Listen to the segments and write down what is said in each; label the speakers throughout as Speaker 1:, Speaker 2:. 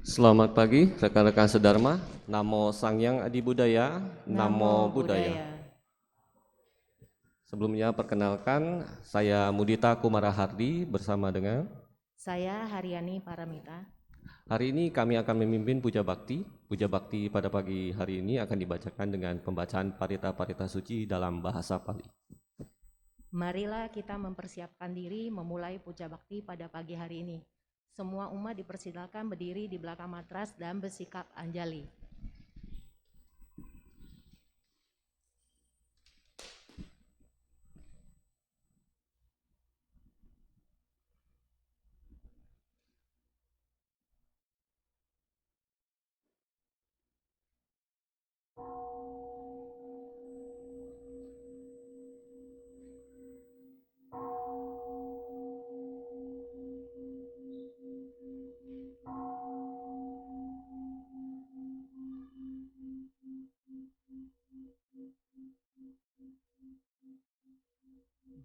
Speaker 1: Selamat pagi rekan-rekan sedharma. Namo Sang Hyang Adi Budaya. Namo Buddhaya. Sebelumnya perkenalkan, saya Mudita Kumara Hardi bersama dengan
Speaker 2: saya Haryani Paramita.
Speaker 1: Hari ini kami akan memimpin Puja Bakti. Puja Bakti pada pagi hari ini akan dibacakan dengan pembacaan parita-parita suci dalam bahasa Pali.
Speaker 2: Marilah kita mempersiapkan diri memulai Puja Bakti pada pagi hari ini. Semua umat dipersilakan berdiri di belakang matras dan bersikap anjali.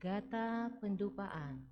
Speaker 2: Gata Pendupaan.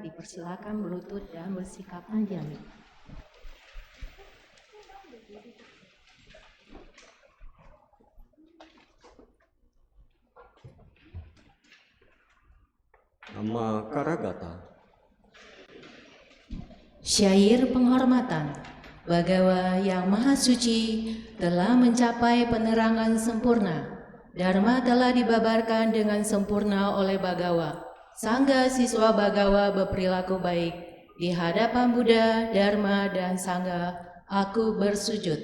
Speaker 2: Dipersilakan berlutut dan bersikap anjali.
Speaker 1: Nama Karagata.
Speaker 2: Syair penghormatan. Bagawa yang Maha Suci telah mencapai penerangan sempurna. Dharma telah dibabarkan dengan sempurna oleh Bagawa. Sangga siswa Bagawa berperilaku baik. Di hadapan Buddha, Dharma, dan Sangga, aku bersujud.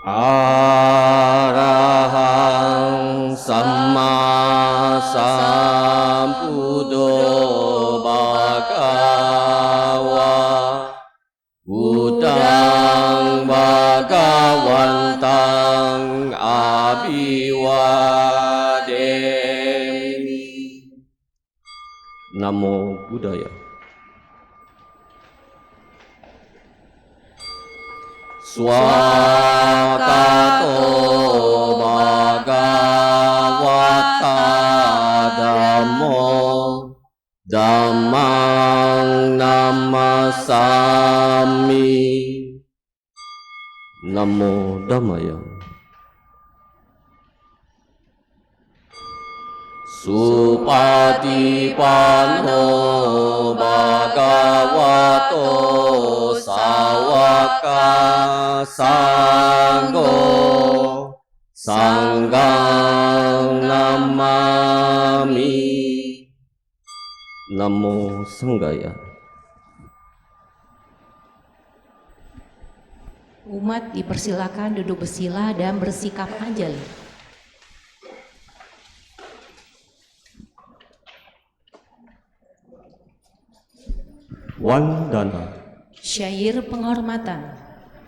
Speaker 1: Arahang Samma Sambuddho Bhagava Buddhang Bhagavantang Abhiwademi. Namo Buddhaya. Swakato Bhagavata Dhammo Dhammang Namasami. Namo Dhammaya. Supatipanno Bhagavato Sawaka Sangho Sanghang Namami. Namo Sanghaya.
Speaker 2: Umat dipersilakan duduk bersila dan bersikap anjali.
Speaker 1: Wandana.
Speaker 2: Syair penghormatan.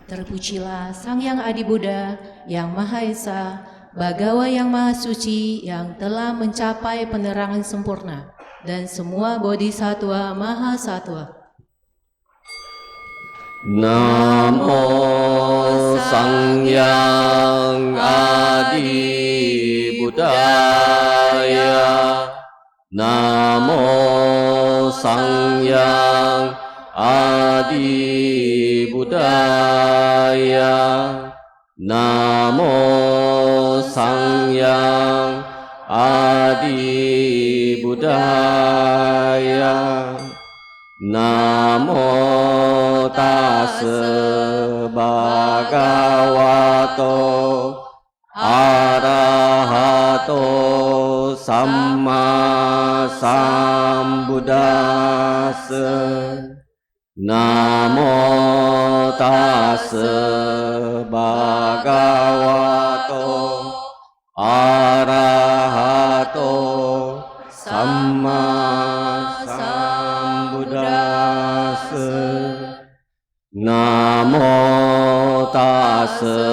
Speaker 2: Terpujilah Sang Yang Adi Buddha, Yang Maha Esa, Bhagawa yang Maha Suci, yang telah mencapai penerangan sempurna, dan semua bodhisattva Maha Sattva.
Speaker 1: Namo Sang Yang Adi Buddhaya. Namo Sang Yang Adi Buddhaya. Namo Sang Yang Adi Buddhaya. Namo Tassa Bhagavato Arahato Samma Sambuddhassa. Namo Tassa Bhagavato Arahato Samma Sambuddhassa. Namo Tassa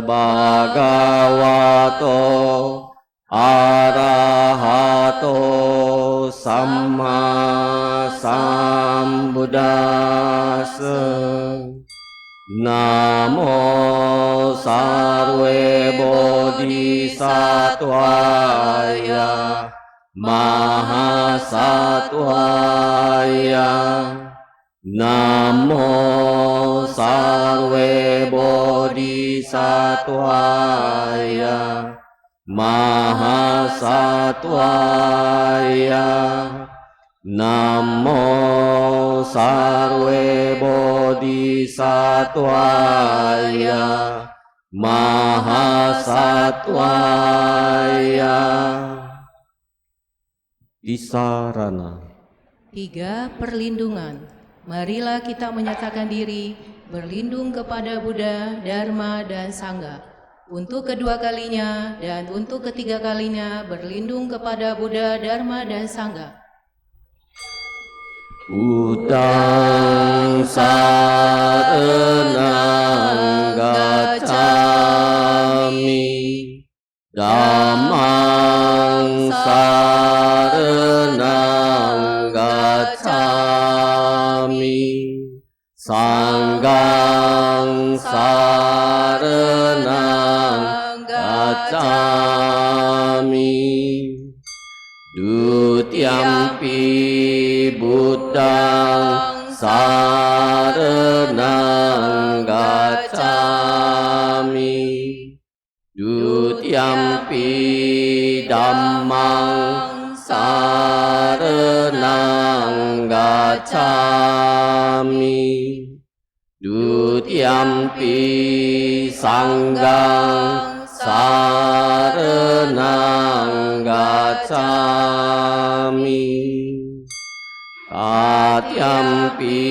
Speaker 1: Bhagavato Arahato Samma Sambuddhassa. Namo Sarve Bodhisattvaya Mahasattvaya. Namo Sarve Bodhisattvaya Mahasattvaya. Namo Sarve Bodhisattvaya Mahasattvaya. Isarana.
Speaker 2: 3. Perlindungan. Marilah kita menyatakan diri berlindung kepada Buddha, Dharma, dan Sangha. Untuk kedua kalinya dan untuk ketiga kalinya berlindung kepada Buddha, Dharma, dan Sangha.
Speaker 1: Buddhang saranang gacchami. Dhammang saranang gacchami. Sanghang saranang gacchami. Dutiyampi Buddhang saranang gacchami. Dutiyampi Dhammang saranang gacchami. Dutiyampi Sanghang saranang gacchami. Tatyampi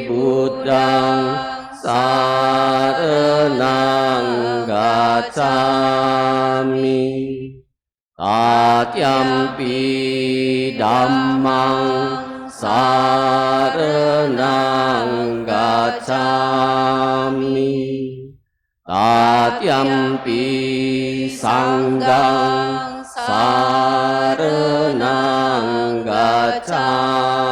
Speaker 1: Buddhang saranang Tatyampi dhammang saranang gacchami. Tatyampi sanghang saranang gacchami.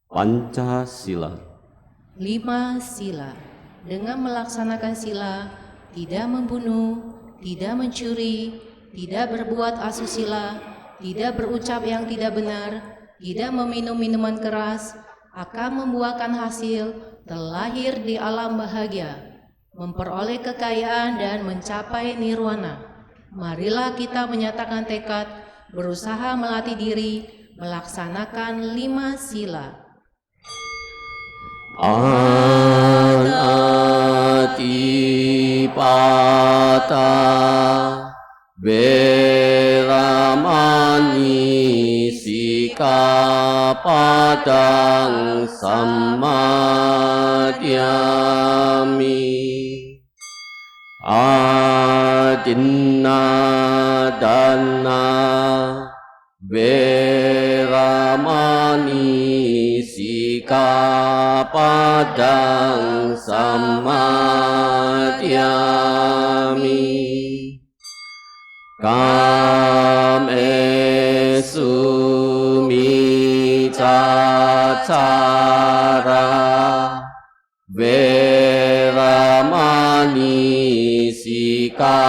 Speaker 1: Pancasila.
Speaker 2: 5 sila. Dengan melaksanakan sila, tidak membunuh, tidak mencuri, tidak berbuat asusila, tidak berucap yang tidak benar, tidak meminum minuman keras, akan membuahkan hasil, terlahir di alam bahagia, memperoleh kekayaan dan mencapai nirwana. Marilah kita menyatakan tekad, berusaha melatih diri, melaksanakan 5 sila.
Speaker 1: Anatipata Veramani Sikapadang Sammadhyami. Adinadana Veramani Sikapadang Sammadhyami. Kamesu micacara Veramani Sikapadang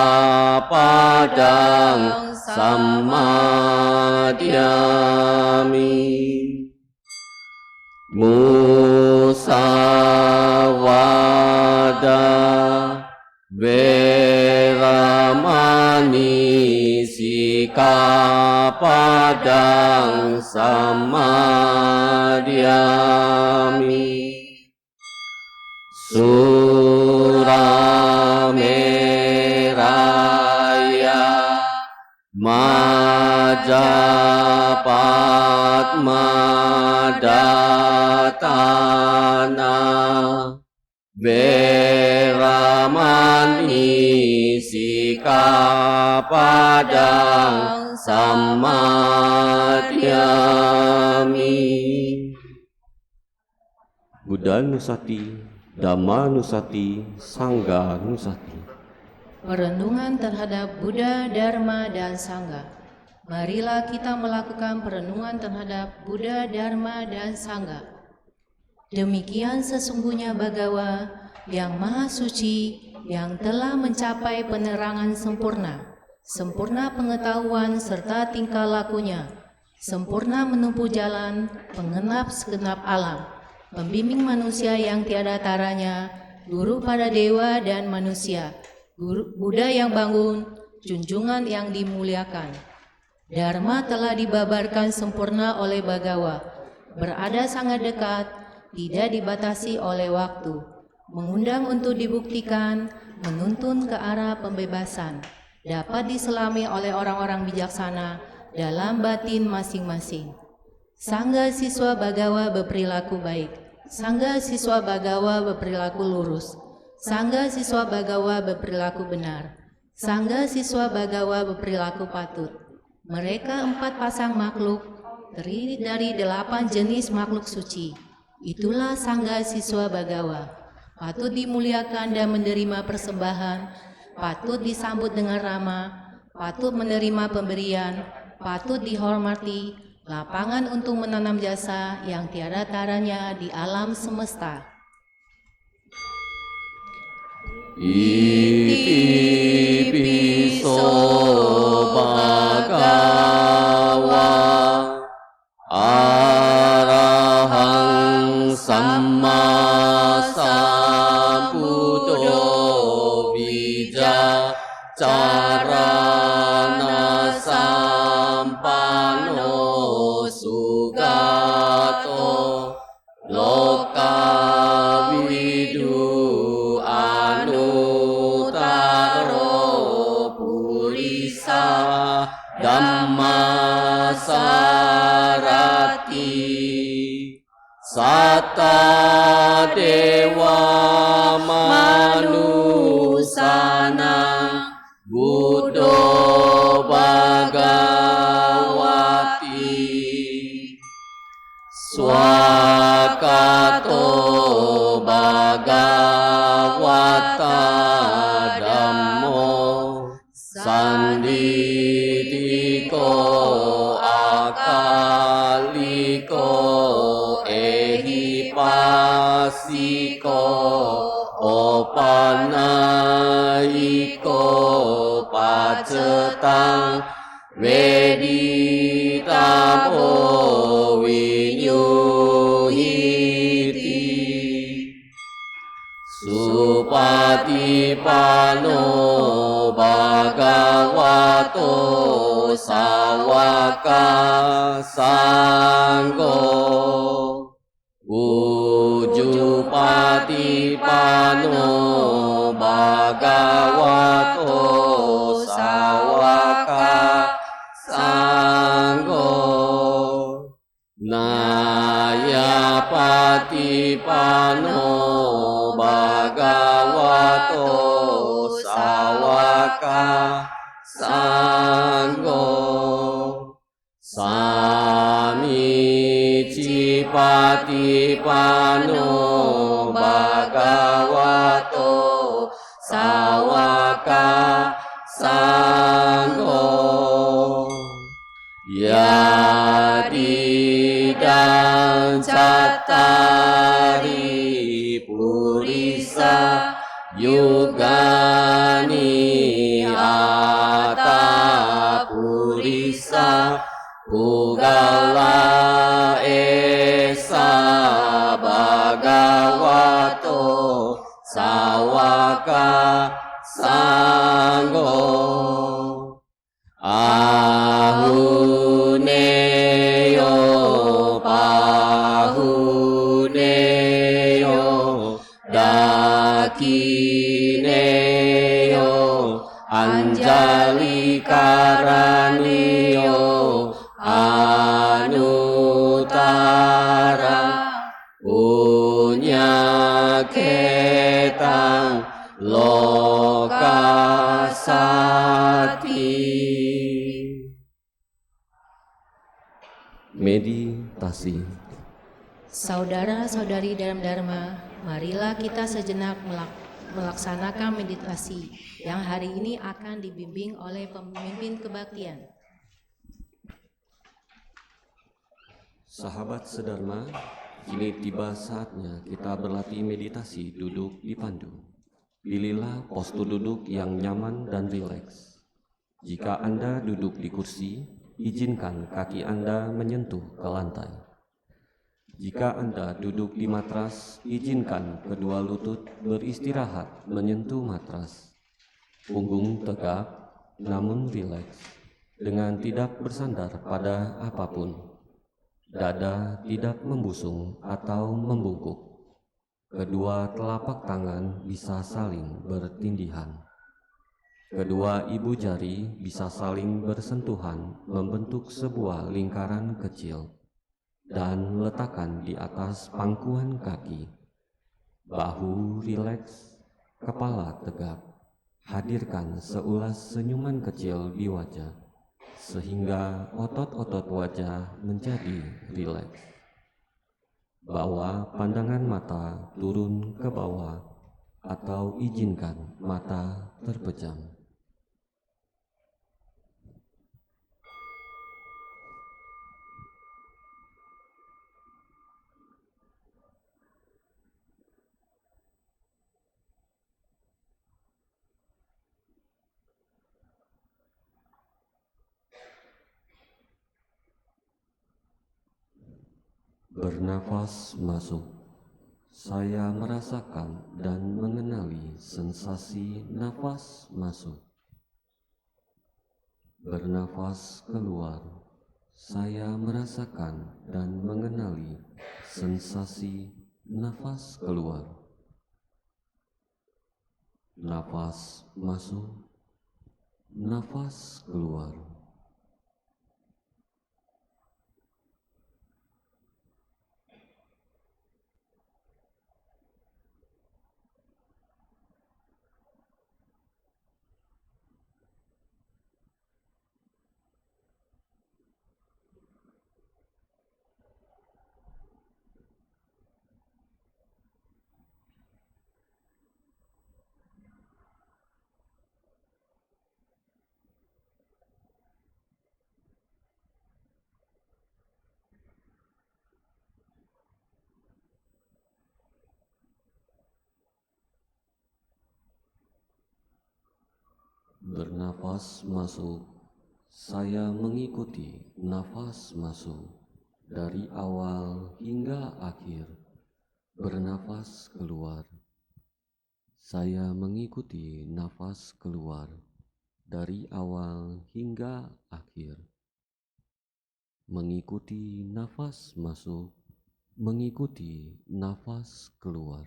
Speaker 1: Sammadhyami. Musawada Veramani Sikapadang Sammadhyami. Surameraya Majapatmadatana Veramani Sikapadang Sammadhyami. Buddha Nusati, Dhamma Nusati, Sangha Nusati.
Speaker 2: Perenungan terhadap Buddha, Dharma, dan Sangha. Marilah kita melakukan perenungan terhadap Buddha, Dharma, dan Sangha. Demikian sesungguhnya Bhagawa yang Maha Suci, yang telah mencapai penerangan sempurna, sempurna pengetahuan serta tingkah lakunya, sempurna menempuh jalan, pengenap segenap alam, pembimbing manusia yang tiada taranya, guru pada dewa dan manusia, Buddha yang bangun, junjungan yang dimuliakan. Dharma telah dibabarkan sempurna oleh Bhagawa, berada sangat dekat, tidak dibatasi oleh waktu, mengundang untuk dibuktikan, menuntun ke arah pembebasan, dapat diselami oleh orang-orang bijaksana dalam batin masing-masing. Sangga siswa Bhagawa berperilaku baik, Sangga siswa Bhagawa berperilaku lurus, Sangga siswa Bhagawa berperilaku benar, Sangga siswa Bhagawa berperilaku patut. Mereka 4 pasang makhluk, terdiri dari 8 jenis makhluk suci. Itulah Sangga siswa Bhagawa, patut dimuliakan dan menerima persembahan, patut disambut dengan ramah, patut menerima pemberian, patut dihormati, lapangan untuk menanam jasa yang tiada taranya di alam semesta.
Speaker 1: Iti piso Bhagawa Arahang Samma Sambuddho Wijacarana Sampano Sugato Lokavidu Dhamma Sarati Satta Dewa Manusana
Speaker 3: Buddho Bhagavati Swakato Bhagavata Dhammo Sanditiko Akaliko Ehipasiko Opanaiko Pacetang Veditabo Vinyuhiti Supatipano Bhagavato Sawaka Sangho Ujupatipano Bhagavato Sawaka Sangho Nayapatipano Bhagavato Sawaka Sangho Samicipatipano Bhagavato Sawaka Sangho Yadidang Cattari Purisa Yugani Ata Purisa Pugala Esa Bhagavato Sawaka Sangho Ahuneyo Pahuneyo Dakineyo Anjali Karaneyo Anutara Punyaketang Lokasati.
Speaker 1: Meditasi.
Speaker 2: Saudara-saudari dalam Dharma, marilah kita sejenak melaksanakan meditasi yang hari ini akan dibimbing oleh pemimpin kebaktian.
Speaker 1: Sahabat sedharma, kini tiba saatnya kita berlatih meditasi duduk dipandu. Pilihlah postur duduk yang nyaman dan rileks. Jika Anda duduk di kursi, izinkan kaki Anda menyentuh ke lantai. Jika Anda duduk di matras, izinkan kedua lutut beristirahat menyentuh matras. Punggung tegak namun rileks, dengan tidak bersandar pada apapun. Dada tidak membusung atau membungkuk. Kedua telapak tangan bisa saling bertindihan. Kedua ibu jari bisa saling bersentuhan membentuk sebuah lingkaran kecil. Dan letakkan di atas pangkuan kaki. Bahu rileks, kepala tegak. Hadirkan seulas senyuman kecil di wajah, sehingga otot-otot wajah menjadi rileks. Bawa pandangan mata turun ke bawah, atau izinkan mata terpejam. Bernafas masuk, saya merasakan dan mengenali sensasi nafas masuk. Bernafas keluar, saya merasakan dan mengenali sensasi nafas keluar. Nafas masuk, nafas keluar. Bernafas masuk, saya mengikuti nafas masuk dari awal hingga akhir. Bernafas keluar, saya mengikuti nafas keluar dari awal hingga akhir. Mengikuti nafas masuk, mengikuti nafas keluar.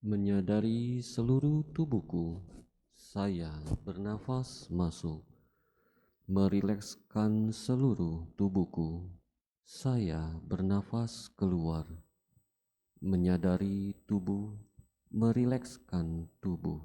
Speaker 1: Menyadari seluruh tubuhku, saya bernafas masuk, merilekskan seluruh tubuhku, saya bernafas keluar, menyadari tubuh, merilekskan tubuh.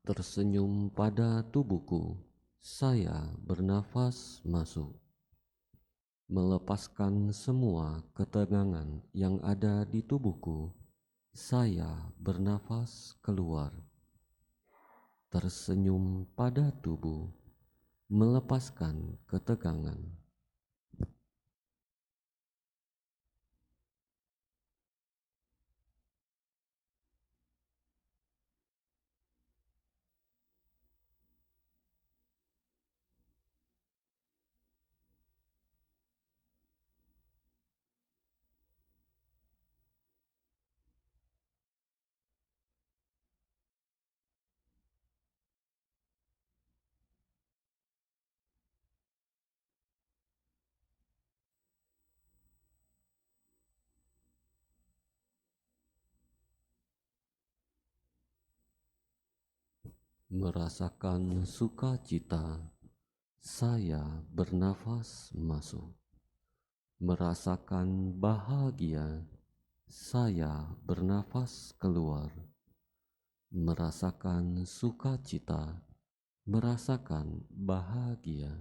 Speaker 1: Tersenyum pada tubuhku, saya bernafas masuk, melepaskan semua ketegangan yang ada di tubuhku, saya bernafas keluar. Tersenyum pada tubuh, melepaskan ketegangan. Merasakan sukacita, saya bernafas masuk. Merasakan bahagia, saya bernafas keluar. Merasakan sukacita, merasakan bahagia.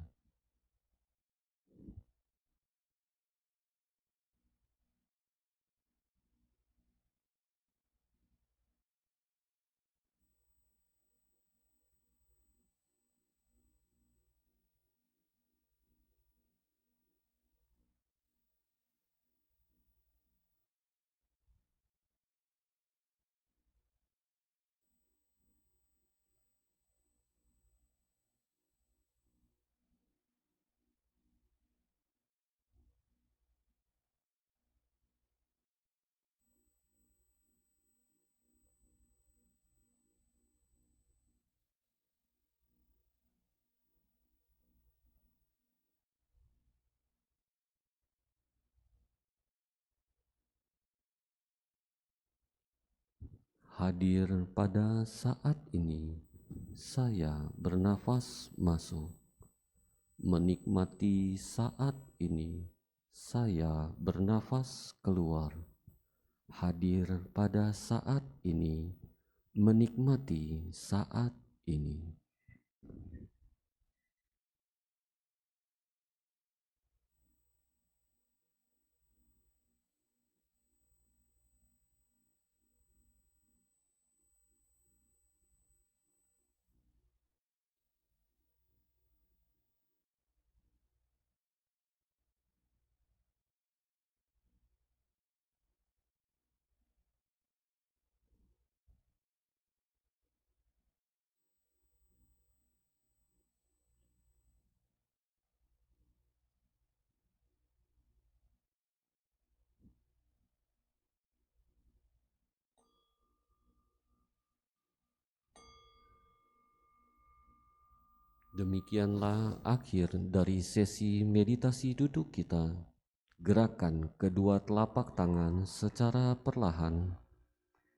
Speaker 1: Hadir pada saat ini, saya bernafas masuk. Menikmati saat ini, saya bernafas keluar. Hadir pada saat ini, menikmati saat ini. Demikianlah akhir dari sesi meditasi duduk kita. Gerakan kedua telapak tangan secara perlahan.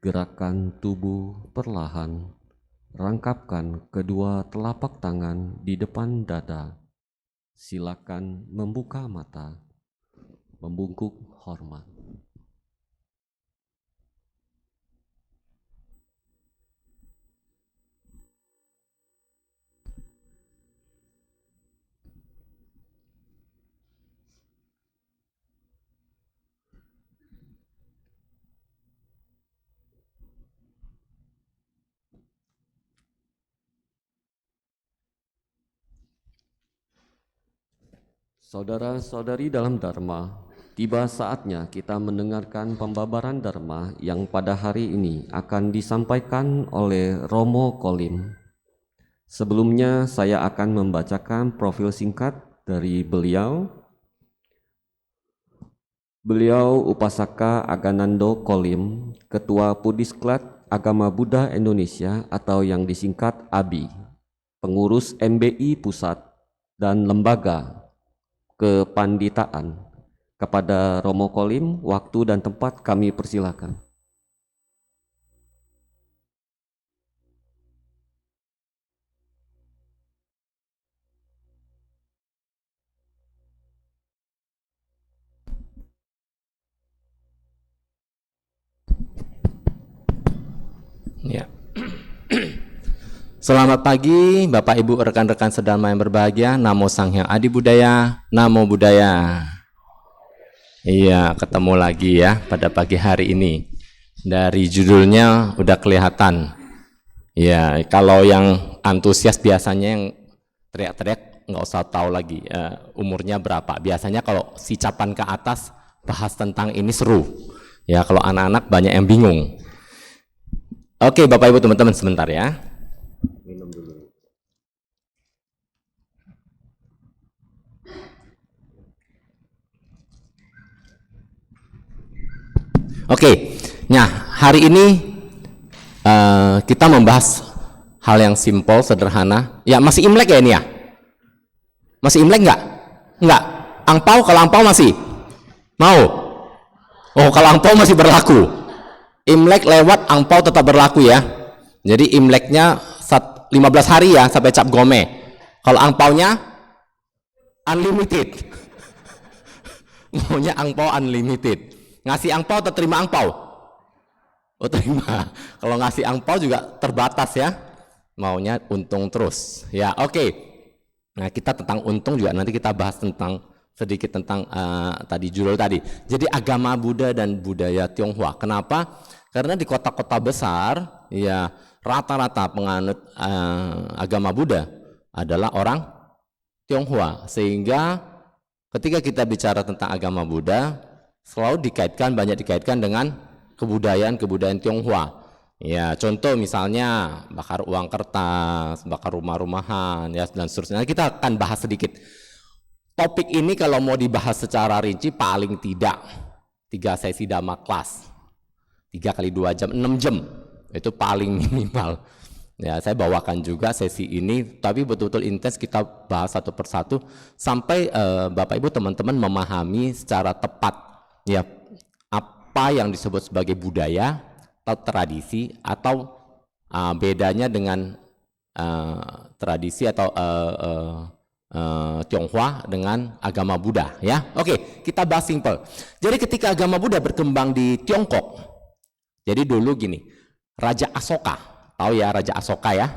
Speaker 1: Gerakan tubuh perlahan. Rangkapkan kedua telapak tangan di depan dada. Silakan membuka mata. Membungkuk hormat. Saudara-saudari dalam Dharma, tiba saatnya kita mendengarkan pembabaran Dharma yang pada hari ini akan disampaikan oleh Romo Kolim. Sebelumnya saya akan membacakan profil singkat dari beliau. Beliau Upasaka Aganando Kolim, Ketua Pudisklat Agama Buddha Indonesia atau yang disingkat ABI, pengurus MBI Pusat dan Lembaga Kepanditaan. Kepada Romo Kolim, waktu dan tempat kami persilakan.
Speaker 4: Ya. Selamat pagi Bapak Ibu rekan-rekan sedharma yang berbahagia. Namo Sang Hyang Adi Budaya, Namo Buddhaya. Iya, ketemu lagi ya pada pagi hari ini. Dari judulnya udah kelihatan. Ya, kalau yang antusias biasanya yang teriak-teriak nggak usah tahu lagi umurnya berapa. Biasanya kalau si capan ke atas bahas tentang ini seru. Ya, kalau anak-anak banyak yang bingung. Oke, Bapak Ibu teman-teman sebentar ya. Minum dulu. Oke, nah hari ini kita membahas hal yang simpel, sederhana. Ya masih Imlek ya ini ya? Masih Imlek nggak? Nggak. Angpau, kalau angpau masih? Mau? Oh, kalau angpau masih berlaku. Imlek lewat, angpau tetap berlaku ya. Jadi Imleknya 15 hari ya sampai cap gome. Kalau angpaunya unlimited. Maunya angpau unlimited. Ngasih angpau atau terima angpau? Oh terima. Kalau ngasih angpau juga terbatas ya. Maunya untung terus. Ya oke. Nah kita tentang untung juga nanti kita bahas tentang sedikit tentang tadi judul tadi. Jadi agama Buddha dan budaya Tionghoa. Kenapa? Karena di kota-kota besar ya rata-rata penganut agama Buddha adalah orang Tionghoa, sehingga ketika kita bicara tentang agama Buddha selalu banyak dikaitkan dengan kebudayaan Tionghoa. Ya, contoh misalnya bakar uang kertas, bakar rumah-rumahan, ya dan seterusnya. Kita akan bahas sedikit. Topik ini kalau mau dibahas secara rinci paling tidak 3 sesi Dhamma kelas. 3 kali 2 jam, 6 jam. Itu paling minimal. Ya, saya bawakan juga sesi ini, tapi betul-betul intens kita bahas satu persatu sampai Bapak Ibu teman-teman memahami secara tepat ya apa yang disebut sebagai budaya atau tradisi atau bedanya dengan tradisi atau Tionghoa dengan agama Buddha ya. Oke, kita bahas simpel. Jadi ketika agama Buddha berkembang di Tiongkok, jadi dulu gini, Raja Asoka, tahu ya Raja Asoka ya.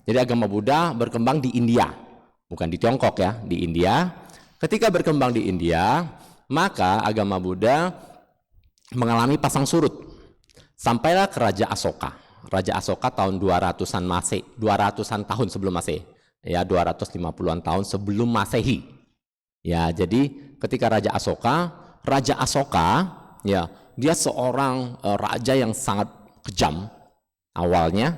Speaker 4: Jadi agama Buddha berkembang di India, bukan di Tiongkok ya, di India. Ketika berkembang di India, maka agama Buddha mengalami pasang surut. Sampailah ke Raja Asoka. Raja Asoka tahun 200-an Masehi, 200-an tahun sebelum Masehi. Ya 250-an tahun sebelum Masehi. Ya, jadi ketika Raja Asoka ya, dia seorang raja yang sangat kejam. Awalnya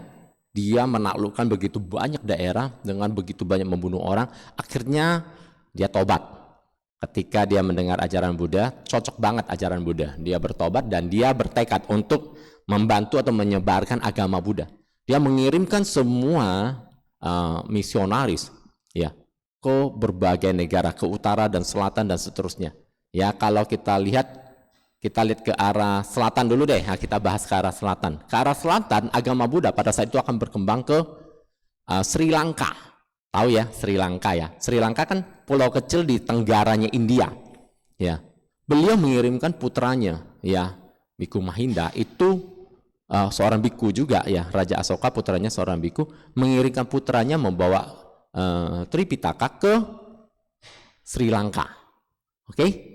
Speaker 4: dia menaklukkan begitu banyak daerah dengan begitu banyak membunuh orang, akhirnya dia tobat. Ketika dia mendengar ajaran Buddha, cocok banget ajaran Buddha. Dia bertobat dan dia bertekad untuk membantu atau menyebarkan agama Buddha. Dia mengirimkan semua misionaris ya, ke berbagai negara, ke utara dan selatan dan seterusnya. Ya, kalau kita lihat ke arah selatan dulu deh. Nah, kita bahas ke arah selatan. Ke arah selatan, agama Buddha pada saat itu akan berkembang ke Sri Lanka. Tahu ya, Sri Lanka ya. Sri Lanka kan pulau kecil di tenggaranya India. Ya, beliau mengirimkan putranya, ya, Biku Mahinda itu seorang biku juga ya. Raja Asoka putranya seorang biku mengirimkan putranya membawa Tripitaka ke Sri Lanka. Oke?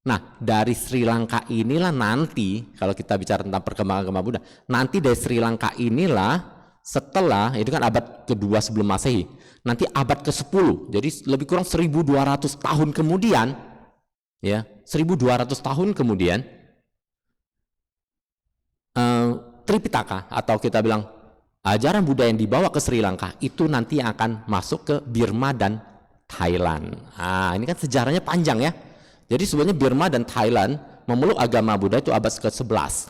Speaker 4: Nah, dari Sri Lanka inilah nanti, kalau kita bicara tentang perkembangan agama Buddha, nanti dari Sri Lanka inilah setelah, itu kan abad kedua sebelum Masehi, nanti abad ke-10, jadi lebih kurang 1200 tahun kemudian, ya, 1200 tahun kemudian, Tripitaka, atau kita bilang ajaran Buddha yang dibawa ke Sri Lanka, itu nanti akan masuk ke Burma dan Thailand. Nah, ini kan sejarahnya panjang ya. Jadi sebenarnya Burma dan Thailand memeluk agama Buddha itu abad ke-11.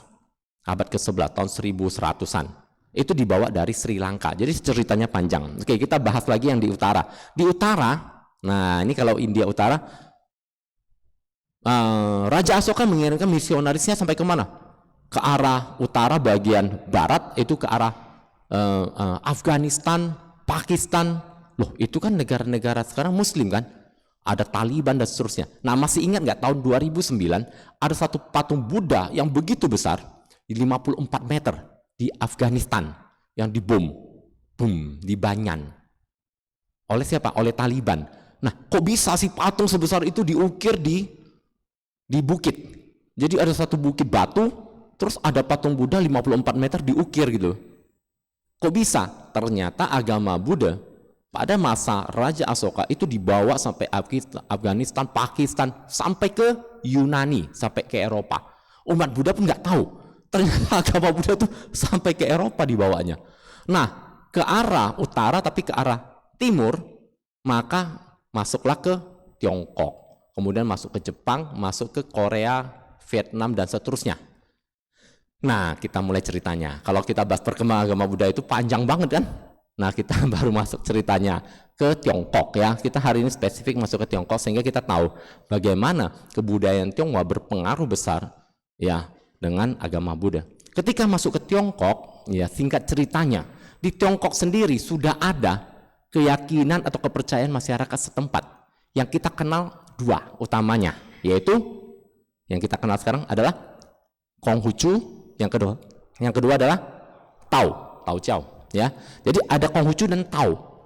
Speaker 4: Abad ke-11 tahun 1100-an. Itu dibawa dari Sri Lanka. Jadi ceritanya panjang. Oke, kita bahas lagi yang di utara. Di utara, nah ini kalau India utara, Raja Asoka mengirimkan misionarisnya sampai ke mana? Ke arah utara bagian barat, itu ke arah Afghanistan, Pakistan. Loh, itu kan negara-negara sekarang Muslim kan? Ada Taliban dan seterusnya. Nah, masih ingat nggak tahun 2009 ada satu patung Buddha yang begitu besar di 54 meter di Afghanistan yang dibom, di Banyan. Oleh siapa? Oleh Taliban. Nah, kok bisa sih patung sebesar itu diukir di bukit? Jadi ada satu bukit batu, terus ada patung Buddha 54 meter diukir gitu. Kok bisa? Ternyata agama Buddha pada masa Raja Asoka itu dibawa sampai Afghanistan, Pakistan, sampai ke Yunani, sampai ke Eropa. Umat Buddha pun nggak tahu. Ternyata agama Buddha itu sampai ke Eropa dibawanya. Nah, ke arah utara tapi ke arah timur, maka masuklah ke Tiongkok. Kemudian masuk ke Jepang, masuk ke Korea, Vietnam, dan seterusnya. Nah, kita mulai ceritanya. Kalau kita bahas perkembangan agama Buddha itu panjang banget kan? Nah, kita baru masuk ceritanya ke Tiongkok ya. Kita hari ini spesifik masuk ke Tiongkok sehingga kita tahu bagaimana kebudayaan Tionghoa berpengaruh besar ya dengan agama Buddha. Ketika masuk ke Tiongkok, ya singkat ceritanya, di Tiongkok sendiri sudah ada keyakinan atau kepercayaan masyarakat setempat yang kita kenal dua utamanya, yaitu yang kita kenal sekarang adalah Konghucu, yang kedua adalah Tao Chao. Ya, jadi ada Konghucu dan Tao.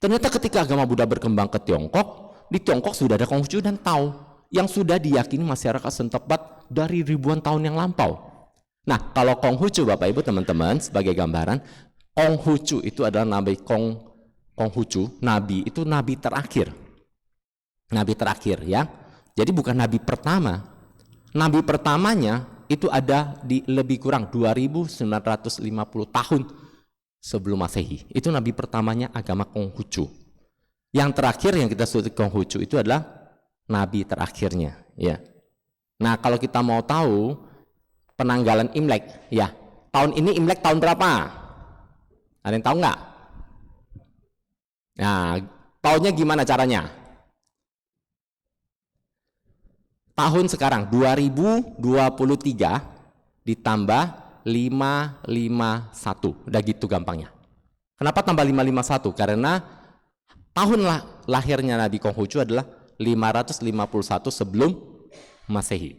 Speaker 4: Ternyata ketika agama Buddha berkembang ke Tiongkok, di Tiongkok sudah ada Konghucu dan Tao yang sudah diyakini masyarakat setempat dari ribuan tahun yang lampau. Nah, kalau Konghucu, Bapak Ibu teman-teman, sebagai gambaran, Konghucu itu adalah nabi Konghucu, nabi itu nabi terakhir. Nabi terakhir ya. Jadi bukan nabi pertama. Nabi pertamanya itu ada di lebih kurang 2950 tahun sebelum Masehi. Itu nabi pertamanya agama Konghucu. Yang terakhir yang kita sebut Konghucu itu adalah nabi terakhirnya, ya. Nah, kalau kita mau tahu penanggalan Imlek, ya. Tahun ini Imlek tahun berapa? Ada yang tahu nggak? Nah, tahunnya gimana caranya? Tahun sekarang 2023 ditambah 551, udah gitu gampangnya. Kenapa tambah 551? Karena tahun lahirnya Nabi Konghucu adalah 551 sebelum Masehi.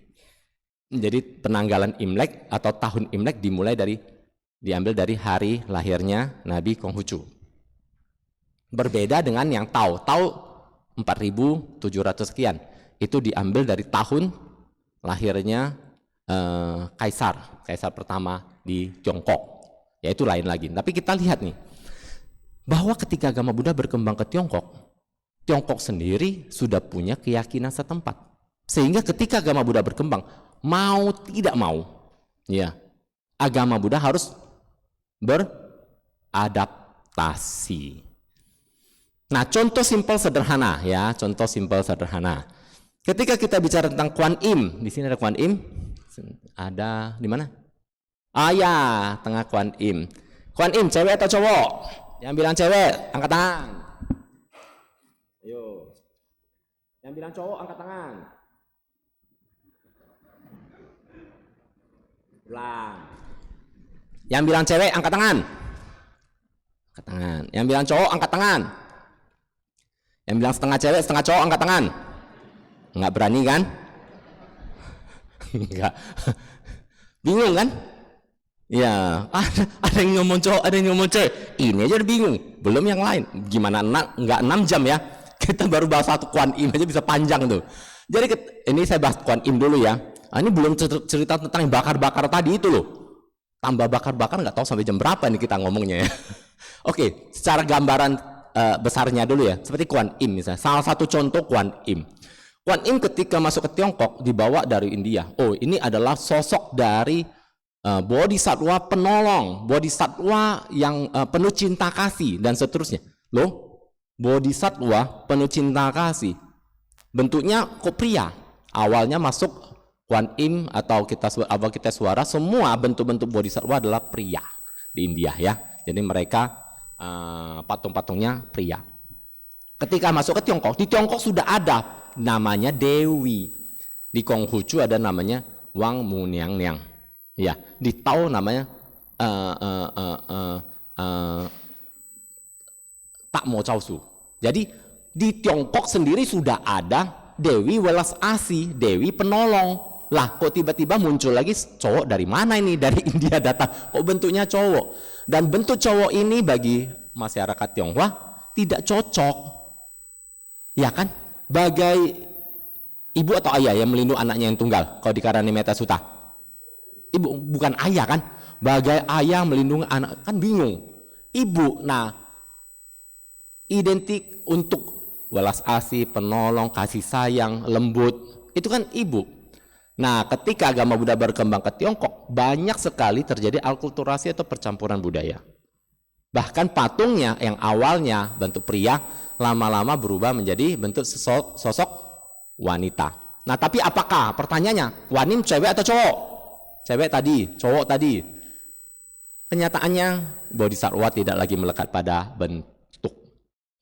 Speaker 4: Jadi penanggalan Imlek atau tahun Imlek diambil dari hari lahirnya Nabi Konghucu. Berbeda dengan yang Tao 4700 sekian. Itu diambil dari tahun lahirnya kaisar pertama di Tiongkok, yaitu lain lagi. Tapi kita lihat nih bahwa ketika agama Buddha berkembang ke Tiongkok sendiri sudah punya keyakinan setempat, sehingga ketika agama Buddha berkembang, mau tidak mau ya agama Buddha harus beradaptasi. Nah, contoh simpel sederhana ya, ketika kita bicara tentang Kuan Im, di sini ada Kuan Im. Ada di mana? Ah ya, tengah Kuan Im. Kuan Im, cewek atau cowok? Yang bilang cewek, angkat tangan. Yang bilang cowok angkat tangan. Ulang. Yang bilang cewek angkat tangan. Angkat tangan. Yang bilang cowok angkat tangan. Yang bilang setengah cewek setengah cowok angkat tangan. Nggak berani kan? Enggak. Bingung kan? Ya, ada yang ngomong cowok, ada yang ngomong cewek. Ini aja udah bingung, belum yang lain. Gimana nggak 6 jam ya? Kita baru bahas satu Kuan Im aja bisa panjang tuh. Jadi ini saya bahas Kuan Im dulu ya. Ini belum cerita tentang yang bakar-bakar tadi itu loh. Tambah bakar-bakar nggak tahu sampai jam berapa nih kita ngomongnya ya. Oke, secara gambaran besarnya dulu ya. Seperti Kuan Im misalnya. Salah satu contoh Kuan Im. Kuan Im ketika masuk ke Tiongkok dibawa dari India. Oh, ini adalah sosok dari bodhisatwa penolong, bodhisatwa yang penuh cinta kasih dan seterusnya. Loh, bodhisatwa penuh cinta kasih. Bentuknya kok pria. Awalnya masuk Kuan Im atau kita suara, semua bentuk-bentuk bodhisatwa adalah pria di India ya. Jadi mereka patung-patungnya pria. Ketika masuk ke Tiongkok, di Tiongkok sudah ada namanya Dewi. Di Konghucu ada namanya Wang Muniangniang. Ya, di Tao namanya Tak Mo Chao Su. Jadi di Tiongkok sendiri sudah ada Dewi Welas Asih, Dewi penolong. Lah, kok tiba-tiba muncul lagi cowok dari mana ini? Dari India datang. Kok bentuknya cowok? Dan bentuk cowok ini bagi masyarakat Tionghoa tidak cocok. Ya kan? Bagai ibu atau ayah yang melindungi anaknya yang tunggal. Kalau di Karanimeta Sutta. Ibu bukan ayah kan? Bagai ayah melindungi anak, kan bingung. Ibu, nah identik untuk welas asih, penolong, kasih sayang, lembut, itu kan ibu. Nah, ketika agama Buddha berkembang ke Tiongkok, banyak sekali terjadi alkulturasi atau percampuran budaya. Bahkan patungnya yang awalnya bentuk pria, lama-lama berubah menjadi bentuk sosok wanita. Nah, tapi apakah? Pertanyaannya, Wanim cewek atau cowok? Cewek tadi, cowok tadi. Kenyataannya bodhisatwa tidak lagi melekat pada bentuk.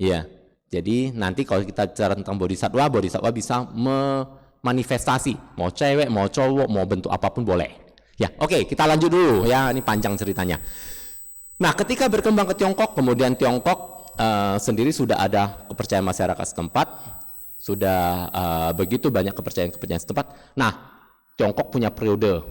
Speaker 4: Ya. Jadi nanti kalau kita bicara tentang bodhisatwa, bodhisatwa bisa memanifestasi, mau cewek, mau cowok, mau bentuk apapun boleh. Ya, oke, kita lanjut dulu ya, ini panjang ceritanya. Nah, ketika berkembang ke Tiongkok, kemudian Tiongkok sendiri sudah ada kepercayaan masyarakat setempat, sudah begitu banyak kepercayaan setempat. Nah, Tiongkok punya periode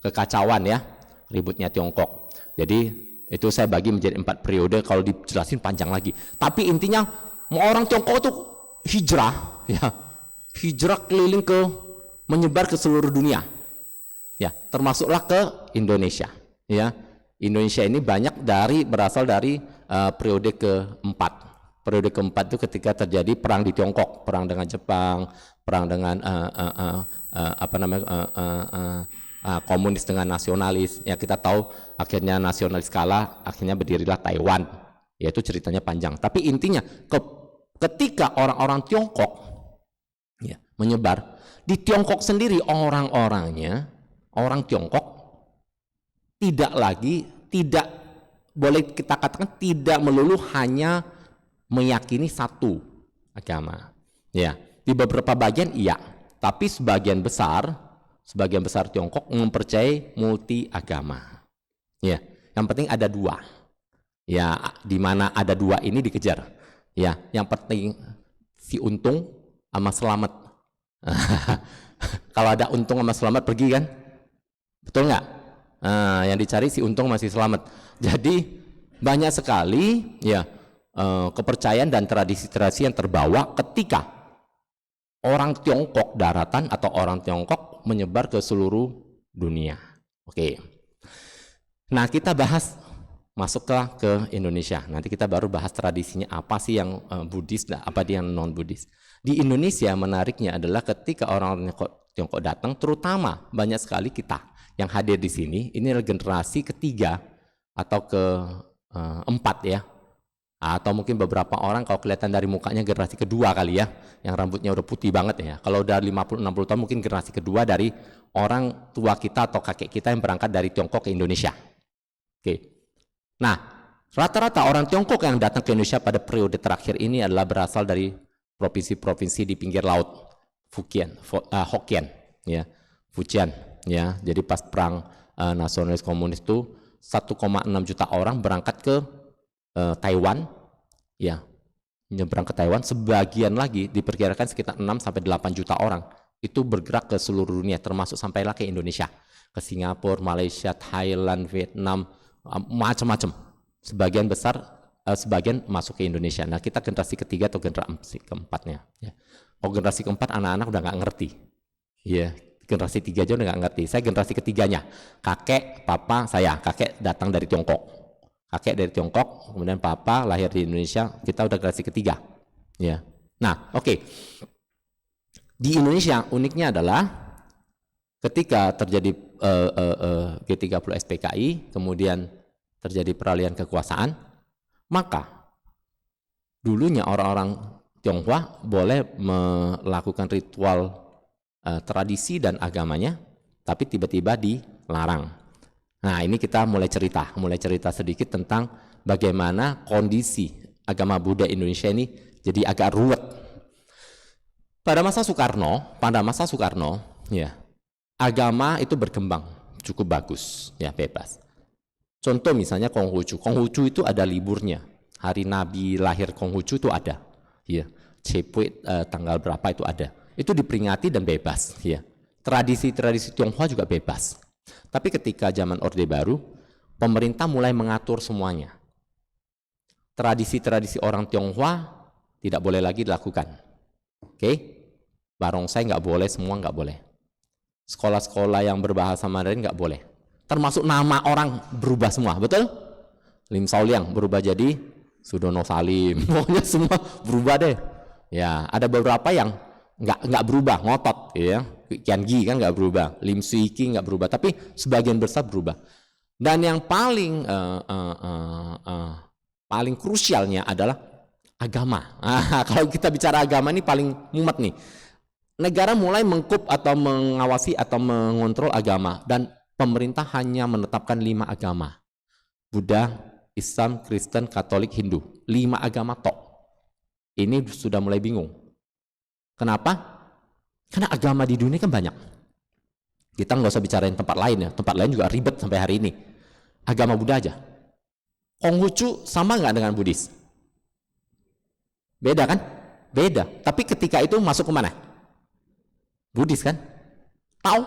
Speaker 4: kekacauan ya, ributnya Tiongkok. Jadi itu saya bagi menjadi 4 periode, kalau dijelasin panjang lagi. Tapi intinya mau orang Tiongkok itu hijrah, ya, hijrah keliling menyebar ke seluruh dunia, ya, termasuklah ke Indonesia, ya. Indonesia ini berasal dari periode keempat. Periode keempat itu ketika terjadi perang di Tiongkok, perang dengan Jepang, perang dengan komunis dengan nasionalis. Ya, kita tahu akhirnya nasionalis kalah, akhirnya berdirilah Taiwan. Yaitu ceritanya panjang. Tapi intinya ketika orang-orang Tiongkok ya, menyebar di Tiongkok sendiri, orang Tiongkok tidak boleh kita katakan tidak melulu hanya meyakini satu agama. Ya, di beberapa bagian iya, tapi sebagian besar Tiongkok mempercayai multi agama. Ya, yang penting ada 2. Ya, di mana ada 2 ini dikejar. Ya, yang penting si untung sama selamat. Kalau ada untung sama selamat pergi kan? Betul nggak? Yang dicari si untung masih selamat. Jadi banyak sekali ya kepercayaan dan tradisi-tradisi yang terbawa ketika orang Tiongkok daratan atau orang Tiongkok menyebar ke seluruh dunia. Oke. Nah, kita bahas masuklah ke Indonesia. Nanti kita baru bahas tradisinya apa sih yang Buddhis dan apa yang non Buddhis. Di Indonesia menariknya adalah ketika orang Tiongkok datang, terutama banyak sekali kita yang hadir di sini, ini adalah generasi ketiga atau keempat ya. Atau mungkin beberapa orang kalau kelihatan dari mukanya generasi kedua kali ya, yang rambutnya udah putih banget ya. Kalau udah 50-60 tahun mungkin generasi kedua dari orang tua kita atau kakek kita yang berangkat dari Tiongkok ke Indonesia. Oke. Nah, rata-rata orang Tiongkok yang datang ke Indonesia pada periode terakhir ini adalah berasal dari provinsi-provinsi di pinggir laut Hokkien, ya, Fujian, ya. Jadi pas perang nasionalis komunis itu 1,6 juta orang berangkat ke Taiwan, ya, menyeberang ke Taiwan. Sebagian lagi diperkirakan sekitar 6 sampai 8 juta orang itu bergerak ke seluruh dunia, termasuk sampailah ke Indonesia, ke Singapura, Malaysia, Thailand, Vietnam, macam-macam. Sebagian masuk ke Indonesia. Nah, kita generasi ketiga atau generasi keempatnya. Ya. Oh, generasi keempat anak-anak udah nggak ngerti. Ya, generasi tiga aja udah nggak ngerti. Saya generasi ketiganya. Kakek, papa, saya. Kakek datang dari Tiongkok. Kakek dari Tiongkok, kemudian papa lahir di Indonesia. Kita udah generasi ketiga. Ya. Nah, oke. Di Indonesia uniknya adalah ketika terjadi G30 SPKI, kemudian terjadi peralihan kekuasaan, maka dulunya orang-orang Tionghoa boleh melakukan ritual tradisi dan agamanya, tapi tiba-tiba dilarang. Nah, ini kita mulai cerita sedikit tentang bagaimana kondisi agama Buddha Indonesia ini jadi agak ruwet. Pada masa Soekarno, ya, agama itu berkembang cukup bagus, ya, bebas. Contoh misalnya Konghucu itu ada liburnya. Hari Nabi lahir Konghucu itu ada. Ya, Cepui tanggal berapa itu ada. Itu diperingati dan bebas, ya. Tradisi-tradisi Tionghoa juga bebas. Tapi ketika zaman Orde Baru, pemerintah mulai mengatur semuanya. Tradisi-tradisi orang Tionghoa tidak boleh lagi dilakukan. Oke? Barongsai nggak boleh, semua nggak boleh. Sekolah-sekolah yang berbahasa Mandarin nggak boleh. Termasuk nama orang berubah semua, betul? Lim Sauliang berubah jadi Sudono Salim. Pokoknya semua berubah deh. Ya, ada beberapa yang nggak berubah, ngotot, ya. Kian Gi kan nggak berubah, Lim Sui Ki nggak berubah, tapi sebagian besar berubah. Dan yang paling krusialnya adalah agama. Kalau kita bicara agama ini paling mumet nih. Negara mulai mengkup atau mengawasi atau mengontrol agama, dan pemerintah hanya menetapkan 5 agama. Buddha, Islam, Kristen, Katolik, Hindu. 5 agama tok. Ini sudah mulai bingung. Kenapa? Karena agama di dunia kan banyak. Kita nggak usah bicarain tempat lain ya. Tempat lain juga ribet sampai hari ini. Agama Buddha aja. Konghucu sama nggak dengan Buddhis? Beda kan? Beda. Tapi ketika itu masuk kemana? Buddhis kan? Tao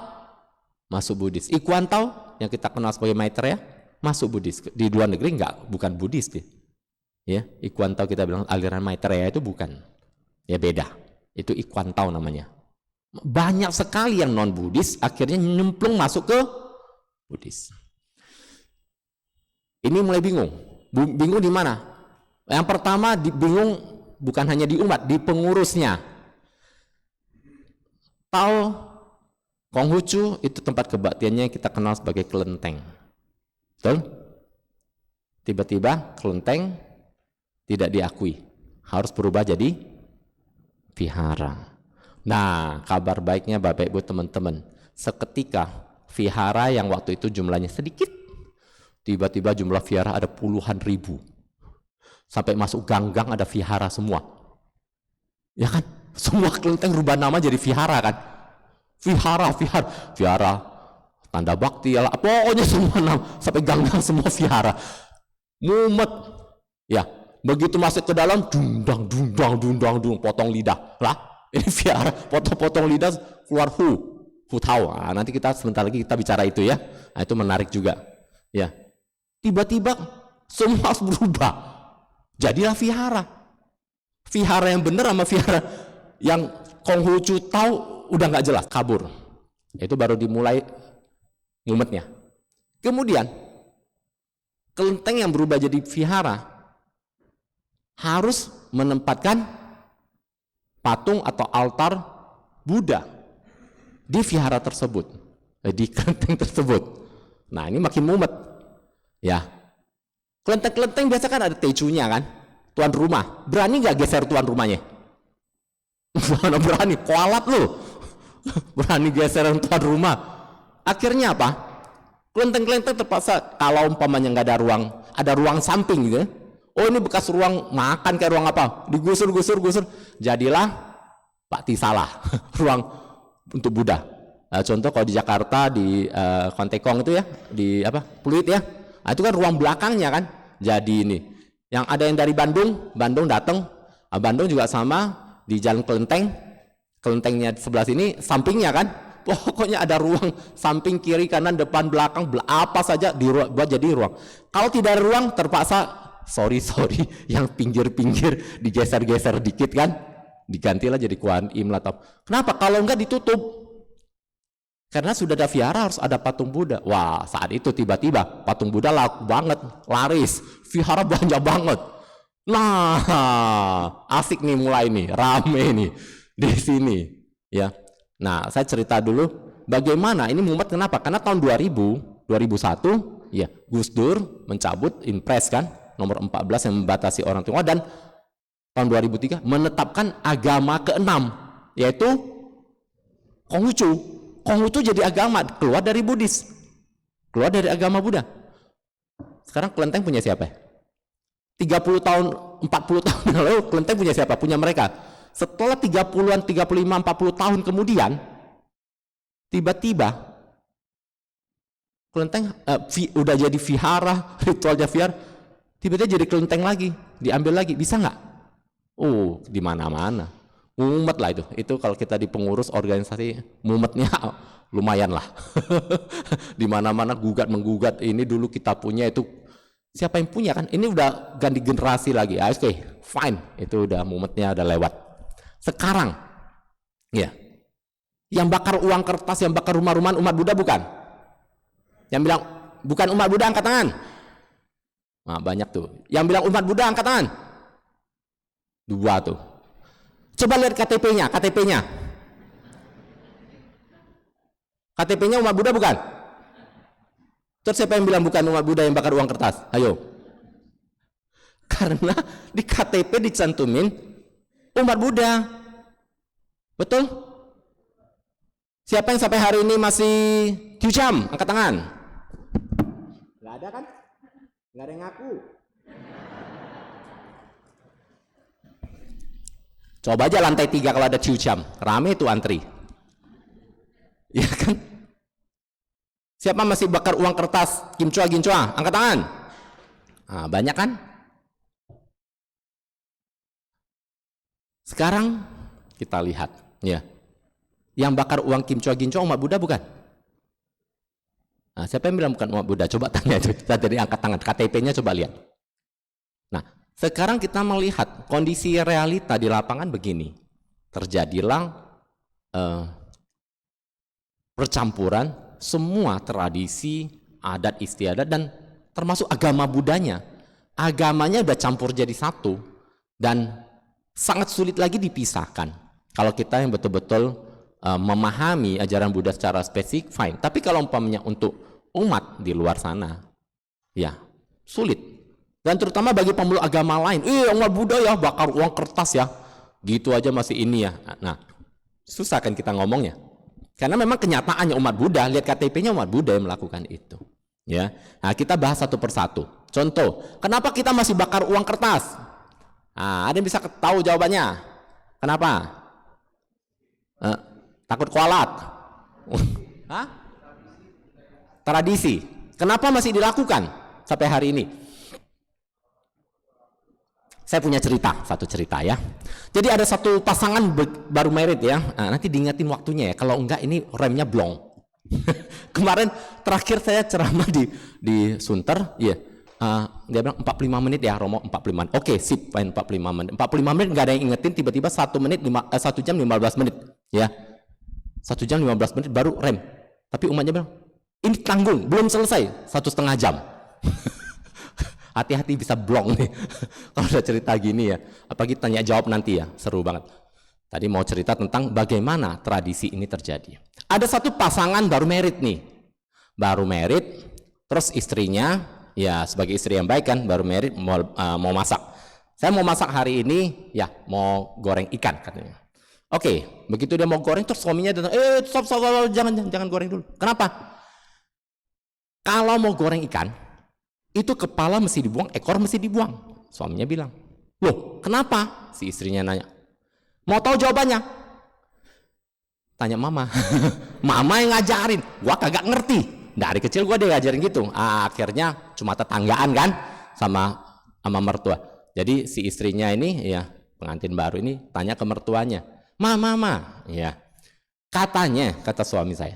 Speaker 4: masuk Buddhis. Ikuan Tao yang kita kenal sebagai Maitreya masuk Buddhis. Di luar negeri bukan Buddhis dia. Ya, Ikuan Tao kita bilang aliran Maitreya itu bukan. Ya beda. Itu Ikuan Tao namanya. Banyak sekali yang non Buddhis akhirnya nyemplung masuk ke Buddhis. Ini mulai bingung. Bingung di mana? Yang pertama bingung bukan hanya di umat, di pengurusnya. Tao Konghucu itu tempat kebaktiannya kita kenal sebagai kelenteng. Betul? Tiba-tiba kelenteng tidak diakui. Harus berubah jadi vihara. Nah, kabar baiknya Bapak Ibu teman-teman, seketika vihara yang waktu itu jumlahnya sedikit, tiba-tiba jumlah vihara ada puluhan ribu. Sampai masuk gang-gang ada vihara semua. Ya kan? Semua kelenteng rubah nama jadi vihara kan? Vihara, tanda bakti, ya, pokoknya semua nama, sampai gang-gang semua vihara. Mumet. Ya, begitu masuk ke dalam, dundang, potong lidah. Lah, ini vihara, potong lidah, keluar hu tahu. Nah, nanti kita sebentar lagi kita bicara itu ya. Nah, itu menarik juga. Ya, tiba-tiba semua berubah. Jadilah vihara. Vihara yang benar sama vihara yang Konghucu tahu udah nggak jelas, kabur. Itu baru dimulai ngumetnya. Kemudian kelenteng yang berubah jadi vihara harus menempatkan patung atau altar Buddha di vihara tersebut, di kelenteng tersebut. Nah, ini makin mumet. Ya, kelenteng-kelenteng biasa kan ada tecunya kan, tuan rumah. Berani nggak geser tuan rumahnya? Mana berani, kualat lu. Berani geser tuan rumah. Akhirnya apa? Kelenteng-kelenteng terpaksa, kalau umpamanya nggak ada ruang samping gitu, Oh ini bekas ruang makan kayak ruang apa? Digusur. Jadilah Pak Tisalah, ruang untuk Buddha. Contoh kalau di Jakarta di Kontekong itu ya, di apa? Pluit ya. Nah, itu kan ruang belakangnya kan. Jadi ini. Yang ada yang dari Bandung datang. Bandung juga sama di Jalan Kelentengnya sebelah sini, sampingnya kan. Pokoknya ada ruang samping, kiri, kanan, depan, belakang, apa saja buat jadi ruang. Kalau tidak ada ruang, terpaksa sorry yang pinggir-pinggir digeser-geser dikit kan, digantilah jadi Kuan Im lah. Kenapa? Kalau enggak ditutup, karena sudah ada vihara harus ada patung Buddha. Wah, saat itu tiba-tiba patung Buddha laku banget, laris, vihara banyak banget. Nah, asik nih mulai nih, rame nih di sini ya. Nah, saya cerita dulu bagaimana ini mumet, kenapa? Karena tahun 2001 ya, Gus Dur mencabut Impres kan nomor 14 yang membatasi orang Tionghoa, dan tahun 2003 menetapkan agama ke-6 yaitu Konghucu. Konghucu jadi agama, keluar dari Buddhis, keluar dari agama Buddha. Sekarang Kelenteng punya siapa? 30 tahun, 40 tahun yang lalu Kelenteng punya siapa? Punya mereka. Setelah 30-an, 35, 40 tahun kemudian, tiba-tiba Kelenteng udah jadi vihara, ritualnya vihara, tiba-tiba jadi Kelenteng lagi, diambil lagi, bisa nggak? Oh, di mana-mana, mumet lah itu. Itu kalau kita di pengurus organisasi, mumetnya lumayan lah. Di mana-mana gugat-menggugat, ini dulu kita punya, itu siapa yang punya kan? Ini udah ganti generasi lagi. Oke, fine, itu udah mumetnya udah lewat. Sekarang, ya, yang bakar uang kertas, yang bakar rumah-rumahan umat Buddha bukan? Yang bilang bukan umat Buddha angkat tangan. Nah, banyak tuh. Yang bilang umat Buddha angkat tangan. 2 tuh. Coba lihat KTP-nya. KTP-nya umat Buddha bukan? Terus siapa yang bilang bukan umat Buddha yang bakar uang kertas? Ayo. Karena di KTP dicantumin umat Buddha. Betul? Siapa yang sampai hari ini masih Kyucham? Angkat tangan. Gak ada kan? Gak ada yang ngaku. Coba aja lantai 3 kalau ada Kyucham, rame itu antri. Ya kan? Siapa masih bakar uang kertas? Gincoa, angkat tangan. Nah, banyak kan? Sekarang kita lihat, ya, yang bakar uang Gincoa umat Buddha bukan? Nah, siapa yang bilang bukan umat Buddha? Coba tanya itu. Jadi angkat tangan. KTP-nya coba lihat. Nah, sekarang kita melihat kondisi realita di lapangan begini. Terjadilah percampuran semua tradisi, adat istiadat, dan termasuk agama Buddhanya. Agamanya udah campur jadi satu dan sangat sulit lagi dipisahkan. Kalau kita yang betul-betul memahami ajaran Buddha secara spesifik, fine. Tapi kalau umpamanya untuk umat di luar sana, ya sulit. Dan terutama bagi pemeluk agama lain, umat Buddha ya bakar uang kertas ya, gitu aja masih ini ya. Nah, susah kan kita ngomongnya. Karena memang kenyataannya umat Buddha, lihat KTP-nya umat Buddha yang melakukan itu. Ya, nah kita bahas satu persatu. Contoh, kenapa kita masih bakar uang kertas? Nah, ada yang bisa tahu jawabannya? Kenapa? Takut kualat? Hah? Tradisi. Kenapa masih dilakukan sampai hari ini? Saya punya satu cerita ya. Jadi ada satu pasangan baru married ya. Nah, nanti diingetin waktunya ya. Kalau enggak ini remnya blong. Kemarin terakhir saya ceramah di Sunter, ya. Dia bilang 45 menit ya Romo, 45 menit. Oke, sip, fine, 45 menit. 45 menit nggak ada yang ingetin, tiba-tiba 1 jam 15 menit ya. 1 jam 15 menit baru rem. Tapi umatnya bilang, ini tanggung, belum selesai, 1,5 jam. Hati-hati bisa blong nih kalau udah cerita gini ya. Apalagi tanya jawab nanti ya, seru banget. Tadi mau cerita tentang bagaimana tradisi ini terjadi. Ada satu pasangan baru married nih. Baru married, terus istrinya, ya sebagai istri yang baik kan, baru married mau masak. Saya mau masak hari ini, ya mau goreng ikan katanya. Oke, begitu dia mau goreng, terus suaminya datang, stop, jangan goreng dulu. Kenapa? Kalau mau goreng ikan, itu kepala mesti dibuang, ekor mesti dibuang. Suaminya bilang, loh kenapa? Si istrinya nanya, mau tahu jawabannya? Tanya mama. Mama yang ngajarin, gua kagak ngerti. Dari kecil gua diajarin gitu. Akhirnya cuma tetanggaan kan sama mertua. Jadi si istrinya ini ya pengantin baru ini tanya ke mertuanya, mama, ya katanya kata suami saya,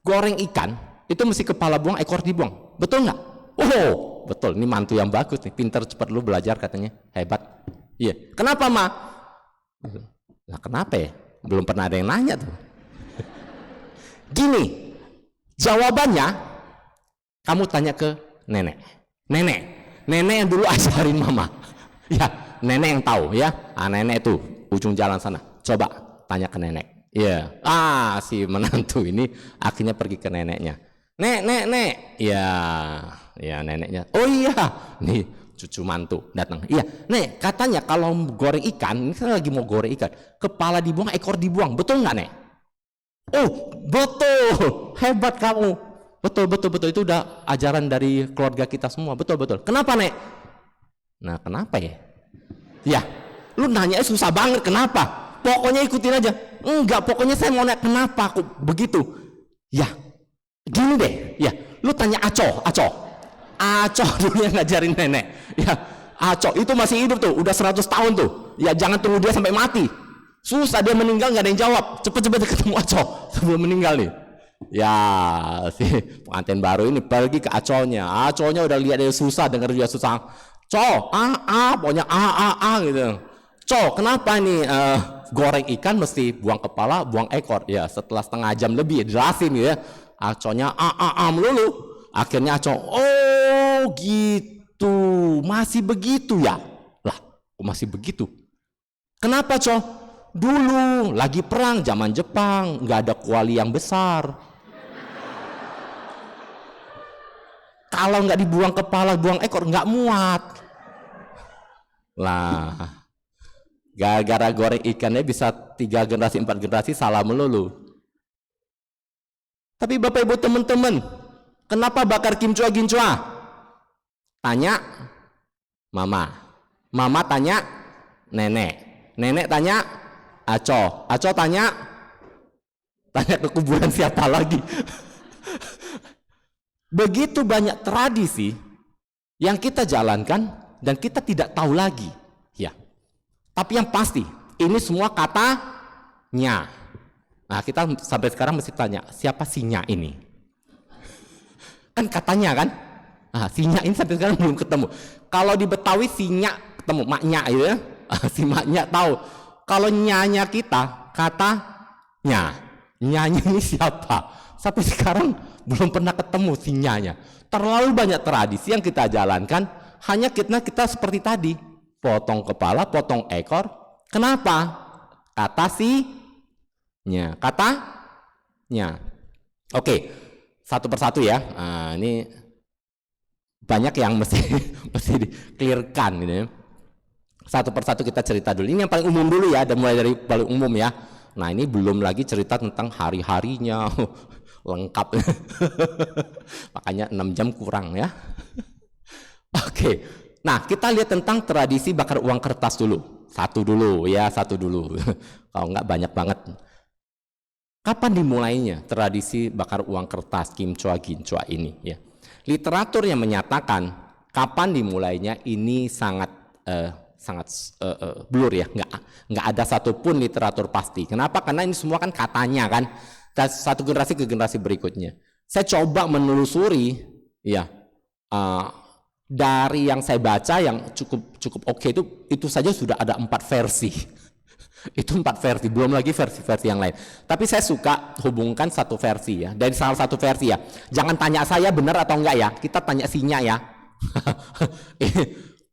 Speaker 4: goreng ikan itu mesti kepala buang ekor dibuang, betul nggak? Oh betul, ini mantu yang bagus nih, pinter cepat lu belajar katanya, hebat. Iya, kenapa ma? Nah kenapa ya? Belum pernah ada yang nanya tuh. Gini, jawabannya kamu tanya ke nenek yang dulu ajarin mama. Ya, nenek yang tahu ya. Nenek tuh ujung jalan sana. Coba tanya ke nenek. Iya. Si menantu ini akhirnya pergi ke neneknya. Nek. Ya neneknya. Oh iya, nih cucu mantu datang. Iya, nek katanya kalau goreng ikan, ini saya lagi mau goreng ikan, kepala dibuang, ekor dibuang, betul nggak nek? Oh betul, hebat kamu. Betul itu udah ajaran dari keluarga kita semua. Betul. Kenapa nek? Nah kenapa ya? Ya, lu nanya susah banget kenapa? Pokoknya ikutin aja. Enggak, pokoknya saya mau nanya kenapa aku begitu. Ya, gini deh. Ya, lu tanya Aco dulu yang ngajarin nenek. Ya, Aco itu masih hidup tuh, udah 100 tahun tuh. Ya jangan tunggu dia sampai mati. Susah dia meninggal nggak ada yang jawab. Cepet ketemu Aco sebelum meninggal nih. Ya si pengantin baru ini pergi ke Aconya udah lihat dia susah, dengar dia susah, pokoknya gitu. Kenapa nih goreng ikan mesti buang kepala buang ekor? Ya setelah setengah jam lebih jelasin ya, Aconya melulu. Akhirnya Aco, oh gitu, masih begitu ya? Lah kok masih begitu? Kenapa dulu lagi perang zaman Jepang, nggak ada kuali yang besar. Kalau nggak dibuang kepala, buang ekor, nggak muat. Lah, gara-gara goreng ikannya bisa 3 generasi, 4 generasi salah melulu. Tapi Bapak Ibu teman-teman, kenapa bakar kimchua ginchua? Tanya mama tanya nenek tanya Aco tanya ke kuburan siapa lagi? Begitu banyak tradisi yang kita jalankan dan kita tidak tahu lagi, ya. Tapi yang pasti ini semua katanya. Nah kita sampai sekarang mesti tanya siapa sinya ini? Kan katanya kan? Sinya ini sampai sekarang belum ketemu. Kalau di Betawi sinya ketemu maknya gitu ya. Si maknya tahu. Kalau nyanya kita katanya, nyanya ini siapa? Sampai sekarang belum pernah ketemu sinyanya. Terlalu banyak tradisi yang kita jalankan, hanya kita seperti tadi, potong kepala, potong ekor. Kenapa? Katanya. Oke, satu persatu ya. Ini banyak yang mesti di-clearkan gitu ya. Satu persatu kita cerita dulu. Ini yang paling umum dulu ya, dan mulai dari paling umum ya. Nah ini belum lagi cerita tentang hari-harinya lengkap. Makanya 6 jam kurang ya. Oke. Nah kita lihat tentang tradisi bakar uang kertas dulu. Satu dulu. Kalau enggak banyak banget. Kapan dimulainya tradisi bakar uang kertas kimchua ginchua ini ya? Literatur yang menyatakan kapan dimulainya ini sangat blur ya, nggak ada satupun literatur pasti. Kenapa? Karena ini semua kan katanya kan, satu generasi ke generasi berikutnya. Saya coba menelusuri ya, dari yang saya baca yang cukup oke itu saja sudah ada 4 versi. Itu 4 versi, belum lagi versi-versi yang lain. Tapi saya suka hubungkan satu versi ya, dari salah satu versi ya. Jangan tanya saya benar atau enggak ya, kita tanya sinya ya.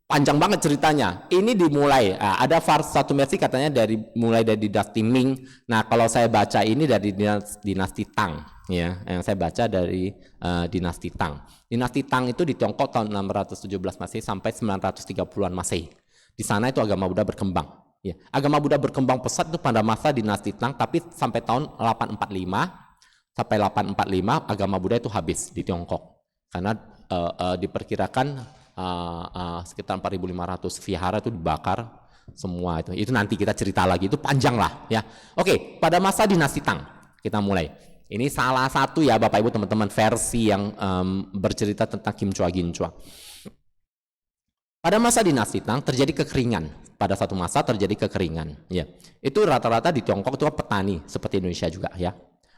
Speaker 4: Panjang banget ceritanya. Ini dimulai ada satu versi katanya mulai dari dinasti Ming. Nah kalau saya baca ini dari dinasti Tang ya, yang saya baca dari dinasti Tang. Dinasti Tang itu di Tiongkok tahun 617 Masehi sampai 930-an Masehi. Di sana itu agama Buddha berkembang. Ya, agama Buddha berkembang pesat itu pada masa dinasti Tang, tapi sampai tahun 845 agama Buddha itu habis di Tiongkok karena diperkirakan sekitar 4.500 vihara itu dibakar semua itu nanti kita cerita lagi, itu panjang lah ya. Oke, pada masa dinasti Tang kita mulai. Ini salah satu ya Bapak Ibu teman-teman versi yang bercerita tentang Kim Chua Gin Chua. Pada masa dinasti Tang terjadi kekeringan. Pada satu masa terjadi kekeringan. Ya, itu rata-rata di Tiongkok itu petani seperti Indonesia juga ya.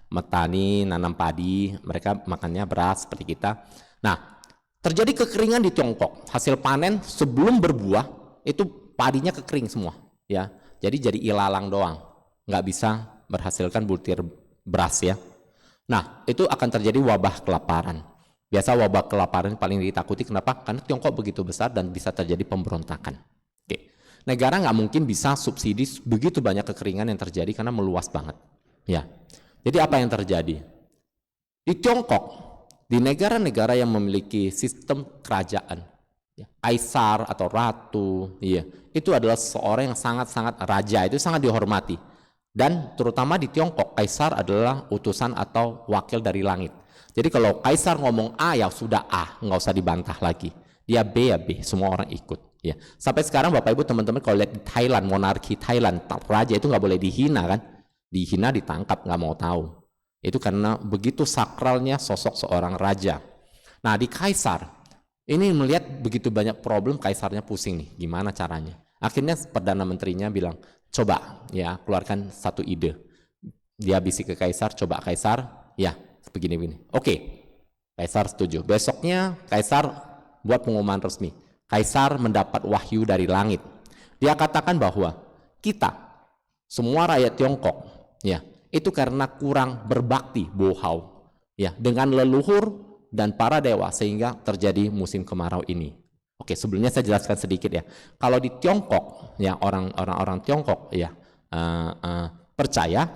Speaker 4: Petani nanam padi, mereka makannya beras seperti kita. Nah, terjadi kekeringan di Tiongkok. Hasil panen sebelum berbuah itu padinya kekering semua. Ya, jadi ilalang doang, nggak bisa berhasilkan butir beras ya. Nah, itu akan terjadi wabah kelaparan. Biasa wabah kelaparan paling ditakuti, kenapa? Karena Tiongkok begitu besar dan bisa terjadi pemberontakan. Oke. Negara nggak mungkin bisa subsidi begitu banyak kekeringan yang terjadi karena meluas banget. Ya. Jadi apa yang terjadi? Di Tiongkok, di negara-negara yang memiliki sistem kerajaan, ya, kaisar atau ratu, ya, itu adalah seorang yang sangat-sangat raja, itu sangat dihormati. Dan terutama di Tiongkok, kaisar adalah utusan atau wakil dari langit. Jadi kalau kaisar ngomong A ya sudah A, nggak usah dibantah lagi. Dia B ya B, semua orang ikut. Ya. Sampai sekarang Bapak Ibu teman-teman kalau lihat di Thailand, monarki Thailand, raja itu nggak boleh dihina kan? Dihina ditangkap, nggak mau tahu. Itu karena begitu sakralnya sosok seorang raja. Nah di kaisar, ini melihat begitu banyak problem, kaisarnya pusing nih, gimana caranya? Akhirnya Perdana Menterinya bilang, coba ya keluarkan satu ide. Dia bisik ke kaisar, coba kaisar, ya begini-begini. Oke, kaisar setuju. Besoknya kaisar buat pengumuman resmi. Kaisar mendapat wahyu dari langit. Dia katakan bahwa kita, semua rakyat Tiongkok, ya itu karena kurang berbakti, bohau, ya dengan leluhur dan para dewa sehingga terjadi musim kemarau ini. Oke, sebelumnya saya jelaskan sedikit ya. Kalau di Tiongkok, ya orang Tiongkok ya percaya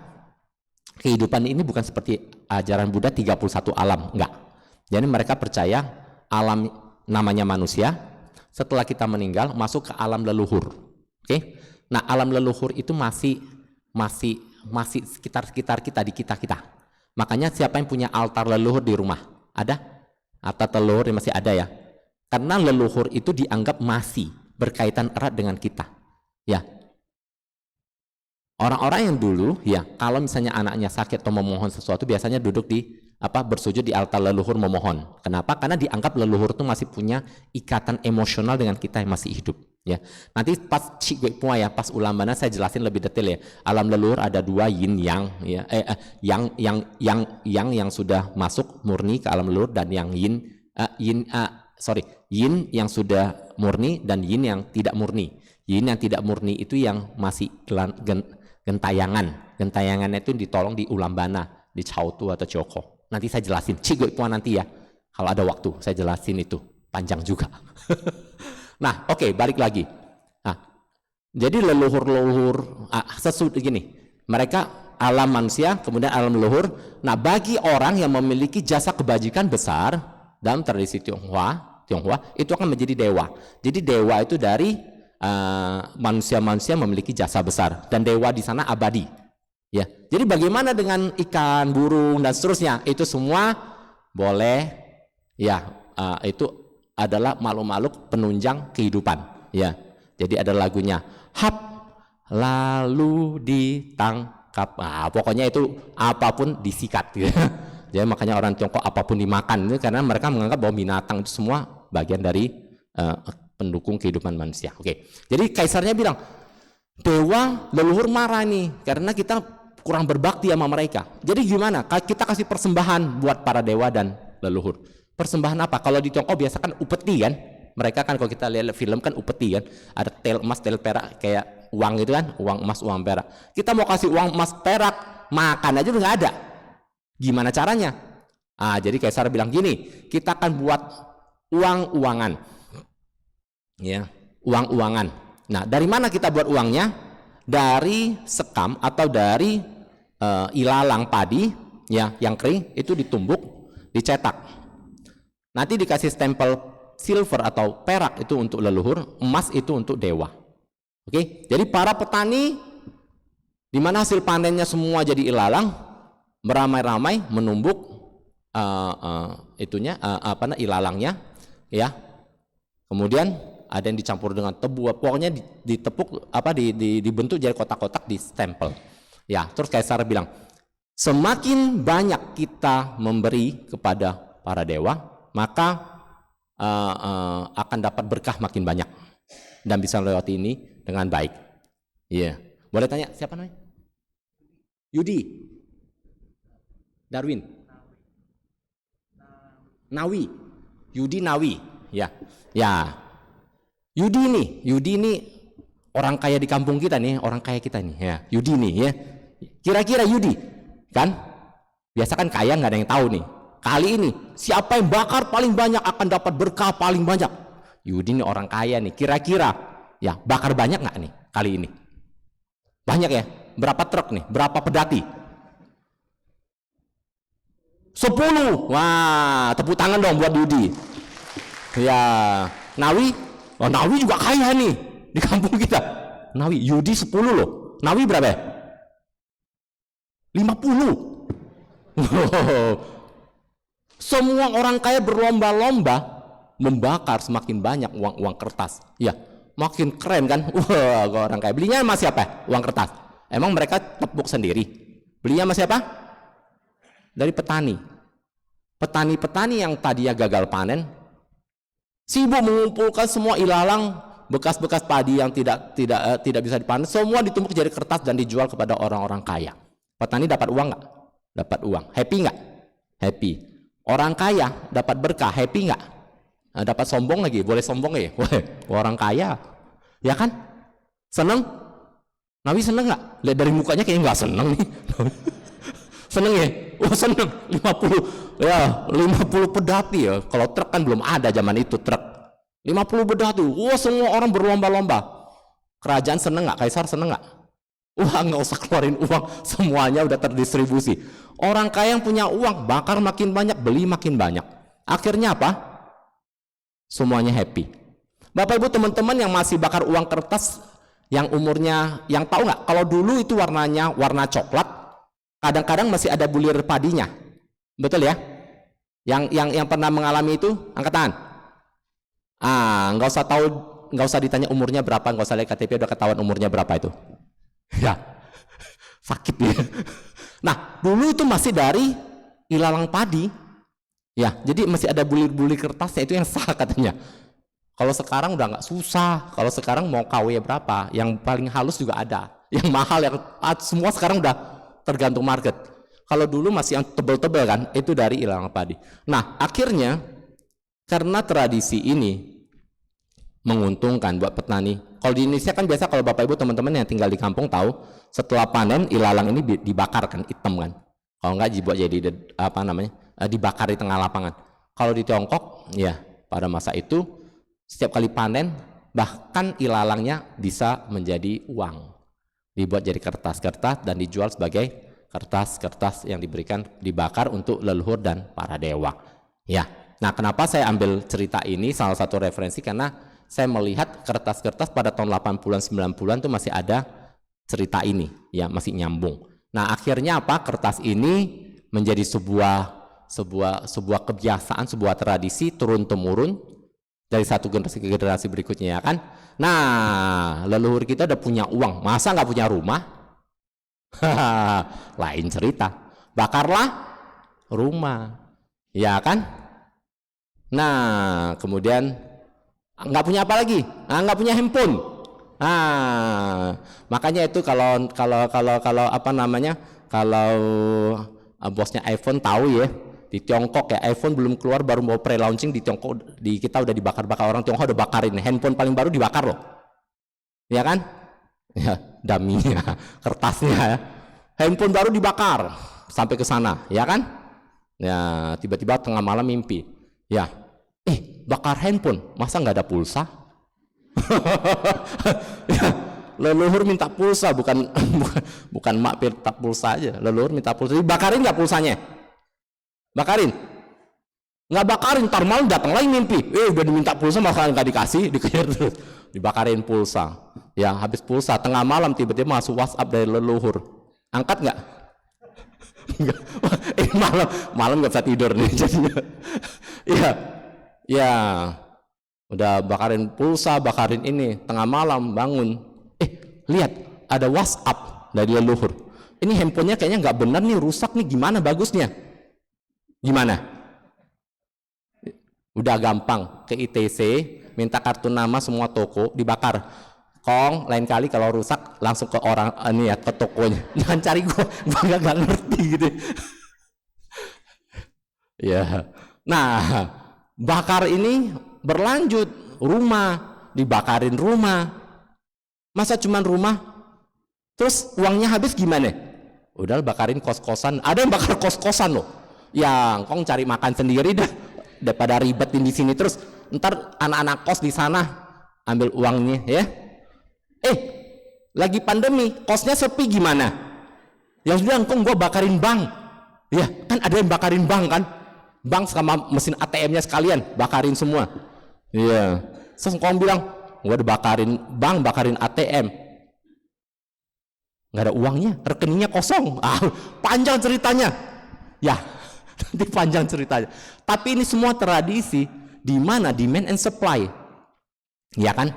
Speaker 4: kehidupan ini bukan seperti ajaran Buddha 31 alam, enggak. Jadi mereka percaya alam namanya manusia, setelah kita meninggal masuk ke alam leluhur. Oke. Nah, alam leluhur itu masih sekitar kita di kita. Makanya siapa yang punya altar leluhur di rumah? Ada? Altar leluhur masih ada ya. Karena leluhur itu dianggap masih berkaitan erat dengan kita. Ya. Orang-orang yang dulu ya, kalau misalnya anaknya sakit atau memohon sesuatu biasanya duduk di bersujud di altar leluhur memohon. Kenapa? Karena dianggap leluhur itu masih punya ikatan emosional dengan kita yang masih hidup. Ya, nanti pas Cik Pua ya, pas ulamana saya jelasin lebih detail ya. Alam leluhur ada dua yin yang, ya, yang sudah masuk murni ke alam leluhur dan yang yin yang sudah murni dan yin yang tidak murni. Yin yang tidak murni itu yang masih gentayangan. Gentayangannya itu ditolong di ulambana, di Chautu atau Joko. Nanti saya jelasin, Cik Pua nanti ya. Kalau ada waktu saya jelasin itu, panjang juga. Nah, oke, balik lagi. Nah, jadi leluhur sesudah gini, mereka alam manusia, kemudian alam leluhur. Nah, bagi orang yang memiliki jasa kebajikan besar dalam tradisi Tionghoa itu akan menjadi dewa. Jadi dewa itu dari manusia-manusia memiliki jasa besar dan dewa di sana abadi. Ya, jadi bagaimana dengan ikan, burung dan seterusnya? Itu semua boleh, ya, itu adalah makhluk-makhluk penunjang kehidupan. Ya, jadi ada lagunya, hap lalu ditangkap. Pokoknya itu apapun disikat. Gitu. Jadi makanya orang Tiongkok apapun dimakan itu karena mereka menganggap bahwa binatang itu semua bagian dari pendukung kehidupan manusia. Oke, jadi kaisarnya bilang, dewa leluhur marah nih karena kita kurang berbakti sama mereka. Jadi gimana? Kita kasih persembahan buat para dewa dan leluhur. Persembahan apa? Kalau di Tiongkok biasa kan upeti kan. Mereka kan kalau kita lihat film kan upeti kan. Ada tel emas, tel perak kayak uang gitu kan. Uang emas, uang perak. Kita mau kasih uang emas perak, makan aja udah nggak ada. Gimana caranya? Jadi kaisar bilang gini, kita akan buat uang-uangan. Ya, uang-uangan. Nah, dari mana kita buat uangnya? Dari sekam atau dari ilalang padi ya yang kering itu ditumbuk, dicetak. Nanti dikasih stempel silver atau perak itu untuk leluhur, emas itu untuk dewa. Oke, jadi para petani di mana hasil panennya semua jadi ilalang, beramai-ramai menumbuk ilalangnya, ya. Kemudian ada yang dicampur dengan tebu, pokoknya ditepuk dibentuk jadi kotak-kotak, di stempel. Ya, terus Kaisar bilang, semakin banyak kita memberi kepada para dewa, maka akan dapat berkah makin banyak dan bisa lewati ini dengan baik. Iya. Boleh tanya siapa namanya? Yudi. Darwin. Nawi. Yudi Nawi. Ya. Ya. Yudi ini orang kaya di kampung kita nih, orang kaya kita nih, ya. Yudi nih, ya. Kira-kira Yudi, kan? Biasa kan kaya nggak ada yang tahu nih. Kali ini siapa yang bakar paling banyak akan dapat berkah paling banyak. Yudi nih orang kaya nih. Kira-kira, ya bakar banyak nggak nih kali ini? Banyak ya. Berapa truk nih? Berapa pedati? 10. Wah, tepuk tangan dong buat Yudi. Ya, Nawi. Oh, Nawi juga kaya nih di kampung kita. Nawi, Yudi 10 loh. Nawi berapa ya? 50. Semua orang kaya berlomba-lomba membakar semakin banyak uang kertas. Ya, makin keren kan? Wah, orang kaya. Belinya sama siapa? Uang kertas. Emang mereka tepuk sendiri? Belinya sama siapa? Dari petani. Petani-petani yang tadinya gagal panen sibuk mengumpulkan semua ilalang, bekas-bekas padi yang tidak bisa dipanen, semua ditumpuk jadi kertas dan dijual kepada orang-orang kaya. Petani dapat uang nggak? Dapat uang. Happy nggak? Happy. Orang kaya dapat berkah. Happy nggak? Nah, dapat sombong lagi. Boleh sombong ya? Boleh. Orang kaya, ya kan? Seneng? Nawi seneng nggak? Lihat dari mukanya kayaknya nggak seneng nih. Seneng ya? Oh seneng. 50. Ya, 50 pedati ya. Kalau truk kan belum ada zaman itu truk. 50 pedati. Wah, semua orang berlomba-lomba. Kerajaan seneng nggak? Kaisar seneng nggak? Wah, nggak usah keluarin uang, semuanya udah terdistribusi. Orang kaya yang punya uang, bakar makin banyak, beli makin banyak. Akhirnya apa? Semuanya happy. Bapak Ibu teman-teman yang masih bakar uang kertas, yang umurnya, yang tahu nggak? Kalau dulu itu warnanya warna coklat, kadang-kadang masih ada bulir padinya. Betul ya? Yang pernah mengalami itu, angkat tangan. Nggak usah ditanya umurnya berapa, nggak usah lihat KTP, udah ketahuan umurnya berapa itu. Ya, sakit ya. Nah, dulu itu masih dari ilalang padi. Ya, jadi masih ada bulir-bulir kertasnya, itu yang sah katanya. Kalau sekarang udah nggak susah. Kalau sekarang mau KW berapa? Yang paling halus juga ada. Yang mahal, yang semua sekarang udah tergantung market. Kalau dulu masih yang tebel-tebel kan, itu dari ilalang padi. Nah, akhirnya karena tradisi ini menguntungkan buat petani. Kalau di Indonesia kan biasa, kalau Bapak Ibu teman-teman yang tinggal di kampung tahu, setelah panen ilalang ini dibakar kan, hitam kan. Kalau enggak dibuat jadi dibakar di tengah lapangan. Kalau di Tiongkok, ya pada masa itu setiap kali panen bahkan ilalangnya bisa menjadi uang. Dibuat jadi kertas-kertas dan dijual sebagai kertas-kertas yang dibakar untuk leluhur dan para dewa. Ya. Nah, kenapa saya ambil cerita ini salah satu referensi, karena saya melihat kertas-kertas pada tahun 80-an 90-an itu masih ada cerita ini, ya masih nyambung. Nah, akhirnya apa? Kertas ini menjadi sebuah kebiasaan, sebuah tradisi turun temurun dari satu generasi ke generasi berikutnya, ya kan? Nah, leluhur kita udah punya uang, masa nggak punya rumah? Lain cerita. Bakarlah rumah, ya kan? Nah, kemudian nggak punya apa lagi? Nggak punya handphone. Makanya itu kalau bosnya iPhone tahu ya, di Tiongkok ya, iPhone belum keluar, baru mau pre-launching di Tiongkok, di kita udah dibakar-bakar, orang Tiongkok udah bakarin handphone paling baru dibakar loh, ya kan? Ya, daminya, kertasnya ya. Handphone baru dibakar sampai ke sana, ya kan? Ya, tiba-tiba tengah malam mimpi, ya, bakar handphone, masa nggak ada pulsa? Ya, leluhur minta pulsa, bukan mak minta pulsa aja, leluhur minta pulsa. Dibakarin nggak pulsanya? Bakarin? Nggak bakarin, ntar malam datang lagi mimpi, udah diminta pulsa malah nggak dikasih, dikejar terus. Dibakarin pulsa, ya habis pulsa, tengah malam tiba-tiba masuk WhatsApp dari leluhur, angkat nggak? Malam nggak bisa tidur nih jadinya. Ya Udah bakarin pulsa, bakarin ini, tengah malam bangun. Lihat, ada WhatsApp dari leluhur. Ini handphonenya kayaknya nggak benar nih, rusak nih, gimana bagusnya? Gimana? Udah gampang, ke ITC, minta kartu nama semua toko, dibakar. Kong, lain kali kalau rusak langsung ke orang ini ya, ke tokonya. Jangan cari gua nggak ngerti gitu. Ya. Nah, bakar ini berlanjut, rumah dibakarin rumah. Masa cuman rumah? Terus uangnya habis gimana? Udah bakarin kos-kosan. Ada yang bakar kos-kosan loh. Yang kong cari makan sendiri dah, daripada ribetin di sini terus. Ntar anak-anak kos di sana ambil uangnya ya. Lagi pandemi, kosnya sepi gimana? Yang sudah kong gua bakarin bank. Ya, kan ada yang bakarin bank kan? Bank sama mesin ATM-nya sekalian bakarin semua. Iya. Terus kong bilang, gua udah bakarin bank, bakarin ATM. Nggak ada uangnya, rekeningnya kosong. Panjang ceritanya. Ya, nanti panjang ceritanya. Tapi ini semua tradisi di mana demand and supply. Ya kan?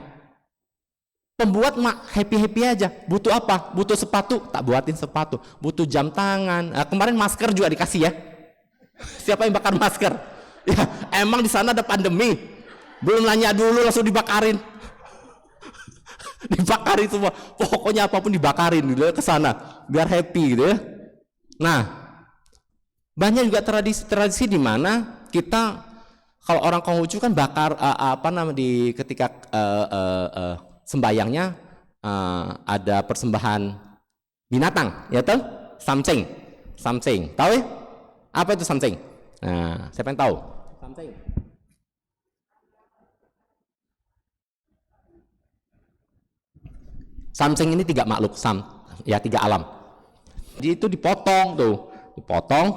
Speaker 4: Pembuat happy-happy aja. Butuh apa? Butuh sepatu, tak buatin sepatu. Butuh jam tangan. Kemarin masker juga dikasih ya. Siapa yang bakar masker? Ya, emang di sana ada pandemi. Belum nanya dulu langsung dibakarin. Dibakarin semua. Pokoknya apapun dibakarin gitu ke sana biar happy gitu ya. Nah, banyak juga tradisi-tradisi di mana kita kalau orang Konghucu kan bakar di ketika sembayangnya ada persembahan binatang, ya toh? Samcing. Tahu ya? Apa itu samcing? Nah, siapa yang tahu? Samcing. Samcing ini 3 makhluk, 3 alam. Jadi itu dipotong tuh,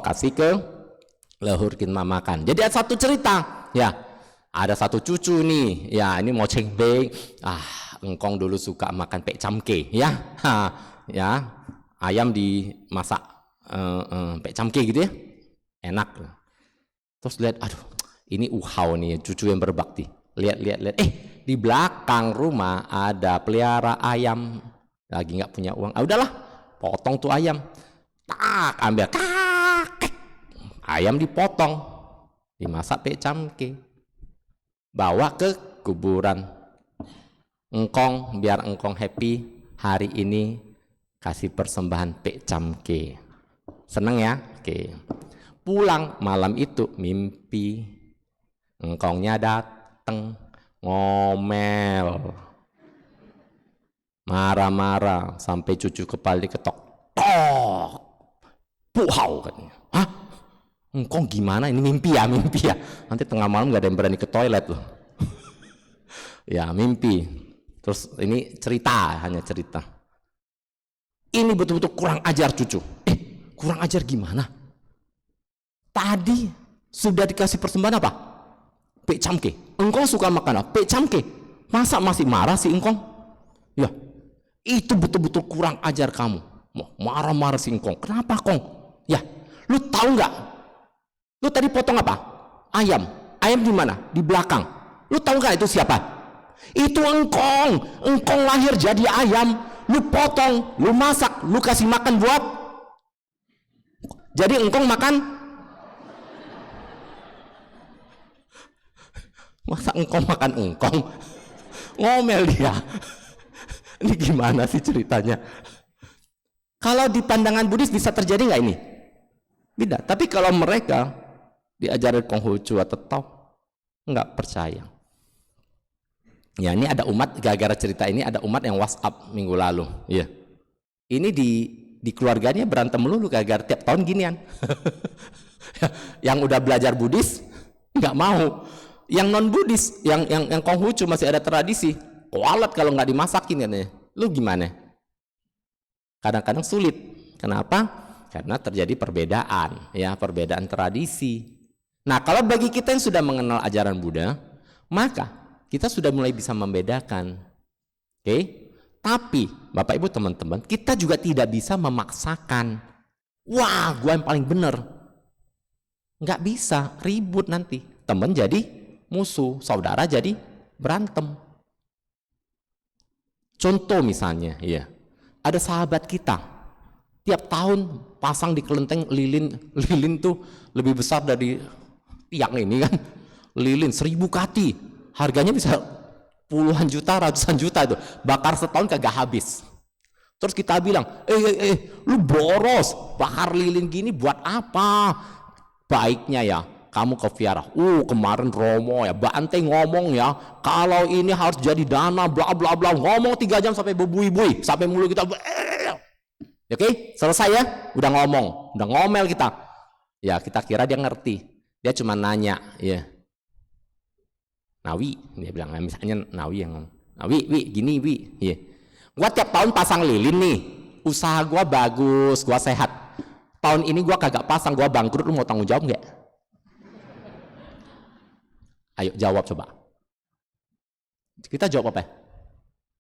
Speaker 4: kasih ke leluhur kita makan. Jadi ada satu cerita, ya. Ada satu cucu nih, ya ini mau cengbeng. Engkong dulu suka makan pek camke, ya. Ya, ayam dimasak pek camke gitu ya. Enak. Terus lihat, aduh, ini uhau nih cucu yang berbakti. Lihat. Di belakang rumah ada pelihara ayam, lagi nggak punya uang. Udahlah, potong tuh ayam. Tak, ambil kakek. Ayam dipotong, dimasak pek camke. Bawa ke kuburan. Engkong, biar engkong happy, hari ini kasih persembahan pek camke. Seneng ya? Oke. Pulang malam itu mimpi engkongnya dateng ngomel, marah-marah sampai cucu kepala diketok. Puhau katanya. Engkong gimana? Ini mimpi ya. Nanti tengah malam gak ada yang berani ke toilet loh. Ya mimpi. Terus ini hanya cerita. Ini betul-betul kurang ajar cucu. Kurang ajar gimana? Tadi sudah dikasih persembahan apa? Pek camke. Engkong suka makan apa? Pek camke. Masa masih marah si engkong? Ya, itu betul-betul kurang ajar kamu. Marah-marah si engkong. Kenapa kong? Ya, lu tahu nggak? Lu tadi potong apa? Ayam. Ayam di mana? Di belakang. Lu tahu nggak itu siapa? Itu engkong. Engkong lahir jadi ayam. Lu potong, lu masak, lu kasih makan buat. Jadi engkong makan. Masa engkong makan engkong? Ngomel dia. Ini gimana sih ceritanya? Kalau di pandangan Buddhis bisa terjadi nggak ini? Tidak. Tapi kalau mereka diajarin Konghucu atau Tao, nggak percaya. Ya ini ada umat, gara-gara cerita ini ada umat yang WhatsApp minggu lalu. Ya. Ini di keluarganya berantem melulu gara-gara tiap tahun ginian. Yang udah belajar Buddhis nggak mau. Yang non Buddhis, yang Konghucu masih ada tradisi. Kualat kalau nggak dimasakin katanya. Lu gimana? Kadang-kadang sulit. Kenapa? Karena terjadi perbedaan, ya perbedaan tradisi. Nah kalau bagi kita yang sudah mengenal ajaran Buddha, maka kita sudah mulai bisa membedakan. Oke? Tapi Bapak Ibu teman-teman, kita juga tidak bisa memaksakan. Wah, gua yang paling benar. Nggak bisa, ribut nanti. Teman jadi musuh, saudara jadi berantem. Contoh misalnya, ya, ada sahabat kita, tiap tahun pasang di kelenteng lilin tuh lebih besar dari tiang ini kan, lilin 1000 kati, harganya bisa puluhan juta, ratusan juta itu, bakar setahun kagak habis. Terus kita bilang, lu boros, bakar lilin gini buat apa? Baiknya ya, kamu ke Viara. Kemarin Romo ya, Bante ngomong ya, kalau ini harus jadi dana, bla bla bla, ngomong 3 jam sampai bebui-bui, sampai mulut kita, oke, selesai ya, udah ngomong, udah ngomel kita. Ya kita kira dia ngerti, dia cuma nanya, ya. Nawi, dia bilang, misalnya Nawi yang ngomong, Wi, gini Wi, ya. Gua tiap tahun pasang lilin nih, usaha gua bagus, gua sehat. Tahun ini gua kagak pasang, gua bangkrut, lu mau tanggung jawab nggak? Ayo jawab coba. Kita jawab apa?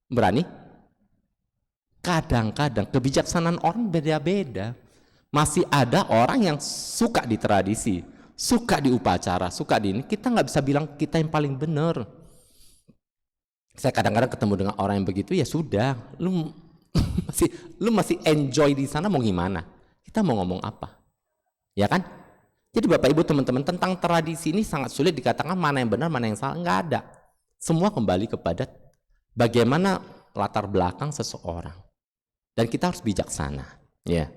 Speaker 4: Berani? Kadang-kadang kebijaksanaan orang beda-beda. Masih ada orang yang suka di tradisi, suka di upacara, suka di ini. Kita nggak bisa bilang kita yang paling benar. Saya kadang-kadang ketemu dengan orang yang begitu, ya sudah, lu masih enjoy di sana, mau gimana? Kita mau ngomong apa? Ya kan? Jadi Bapak Ibu teman-teman, tentang tradisi ini sangat sulit dikatakan mana yang benar, mana yang salah, nggak ada. Semua kembali kepada bagaimana latar belakang seseorang. Dan kita harus bijaksana. Ya.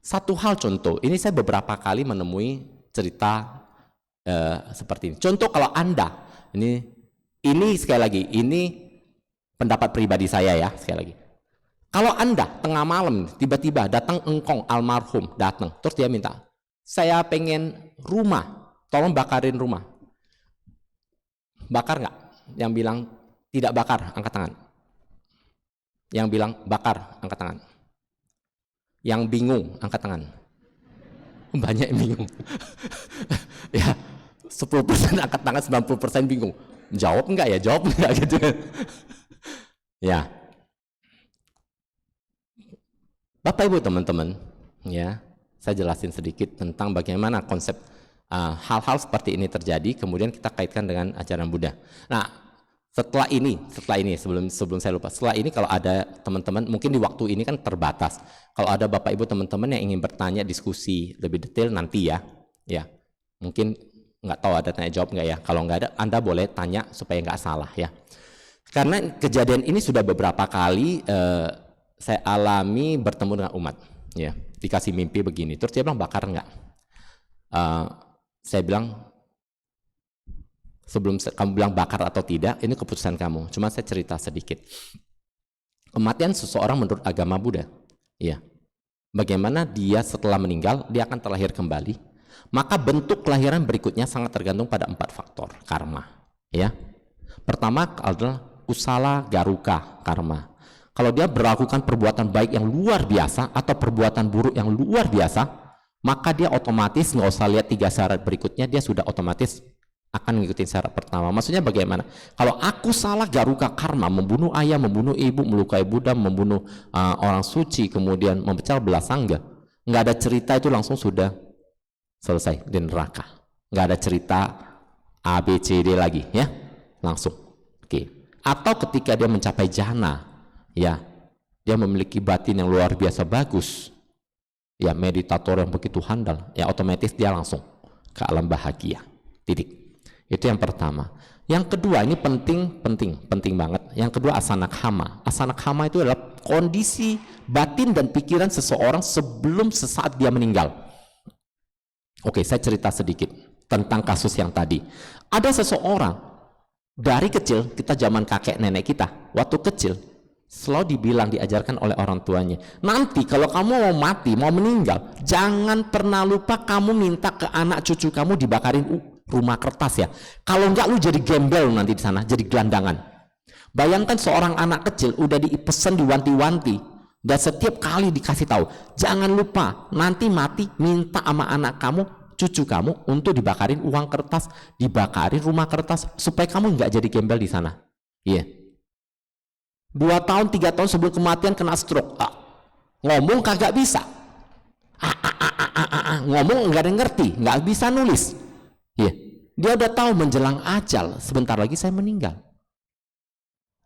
Speaker 4: Satu hal contoh, ini saya beberapa kali menemui cerita seperti ini. Contoh kalau Anda, ini sekali lagi, ini pendapat pribadi saya ya, sekali lagi. Kalau Anda tengah malam tiba-tiba datang engkong almarhum datang, terus dia minta, saya pengen rumah, tolong bakarin rumah. Bakar nggak? Yang bilang tidak bakar, angkat tangan. Yang bilang bakar, angkat tangan. Yang bingung, angkat tangan. Banyak yang bingung. Ya, 10% angkat tangan, 90% bingung. Jawab enggak ya? Jawab enggak gitu. Ya. Bapak Ibu teman-teman, ya, saya jelasin sedikit tentang bagaimana konsep hal-hal seperti ini terjadi, kemudian kita kaitkan dengan ajaran Buddha. Nah, setelah ini sebelum saya lupa, setelah ini kalau ada teman-teman, mungkin di waktu ini kan terbatas. Kalau ada Bapak Ibu teman-teman yang ingin bertanya, diskusi lebih detail nanti ya. Ya. Mungkin nggak tahu ada tanya jawab nggak ya. Kalau nggak ada, Anda boleh tanya supaya nggak salah ya. Karena kejadian ini sudah beberapa kali saya alami bertemu dengan umat. Ya, dikasih mimpi begini. Terus dia bilang bakar nggak? Saya bilang sebelum kamu bilang bakar atau tidak, ini keputusan kamu. Cuma saya cerita sedikit. Kematian seseorang menurut agama Buddha, ya, bagaimana dia setelah meninggal dia akan terlahir kembali. Maka bentuk kelahiran berikutnya sangat tergantung pada 4 faktor karma. Ya, pertama adalah kusala garuka karma. Kalau dia melakukan perbuatan baik yang luar biasa atau perbuatan buruk yang luar biasa, maka dia otomatis nggak usah lihat 3 syarat berikutnya, dia sudah otomatis akan mengikuti syarat pertama. Maksudnya bagaimana? Kalau aku salah garuka karma, membunuh ayah, membunuh ibu, melukai Buddha, membunuh orang suci, kemudian memecah belah sangga, nggak ada cerita, itu langsung sudah selesai di neraka. Nggak ada cerita A, B, C, D lagi ya, langsung. Oke. Atau ketika dia mencapai jhana, ya, dia memiliki batin yang luar biasa bagus, ya, meditator yang begitu handal, ya, otomatis dia langsung ke alam bahagia. Titik. Itu yang pertama. Yang kedua, ini penting banget. Yang kedua, asana khama. Asana khama itu adalah kondisi batin dan pikiran seseorang sebelum sesaat dia meninggal. Oke, saya cerita sedikit tentang kasus yang tadi. Ada seseorang dari kecil, kita zaman kakek nenek kita, waktu kecil selalu diajarkan oleh orang tuanya, nanti kalau kamu mau mati, mau meninggal, jangan pernah lupa kamu minta ke anak cucu kamu dibakarin rumah kertas ya. Kalau enggak lu jadi gembel nanti di sana, jadi gelandangan. Bayangkan seorang anak kecil udah dipesan, diwanti-wanti, dan setiap kali dikasih tahu, jangan lupa nanti mati minta sama anak kamu, cucu kamu untuk dibakarin uang kertas, dibakarin rumah kertas, supaya kamu nggak jadi gembel di sana. Iya. 2 tahun, 3 tahun sebelum kematian kena stroke. Ngomong kagak bisa. Ngomong nggak ada yang ngerti, nggak bisa nulis. Iya. Dia udah tahu menjelang ajal, sebentar lagi saya meninggal.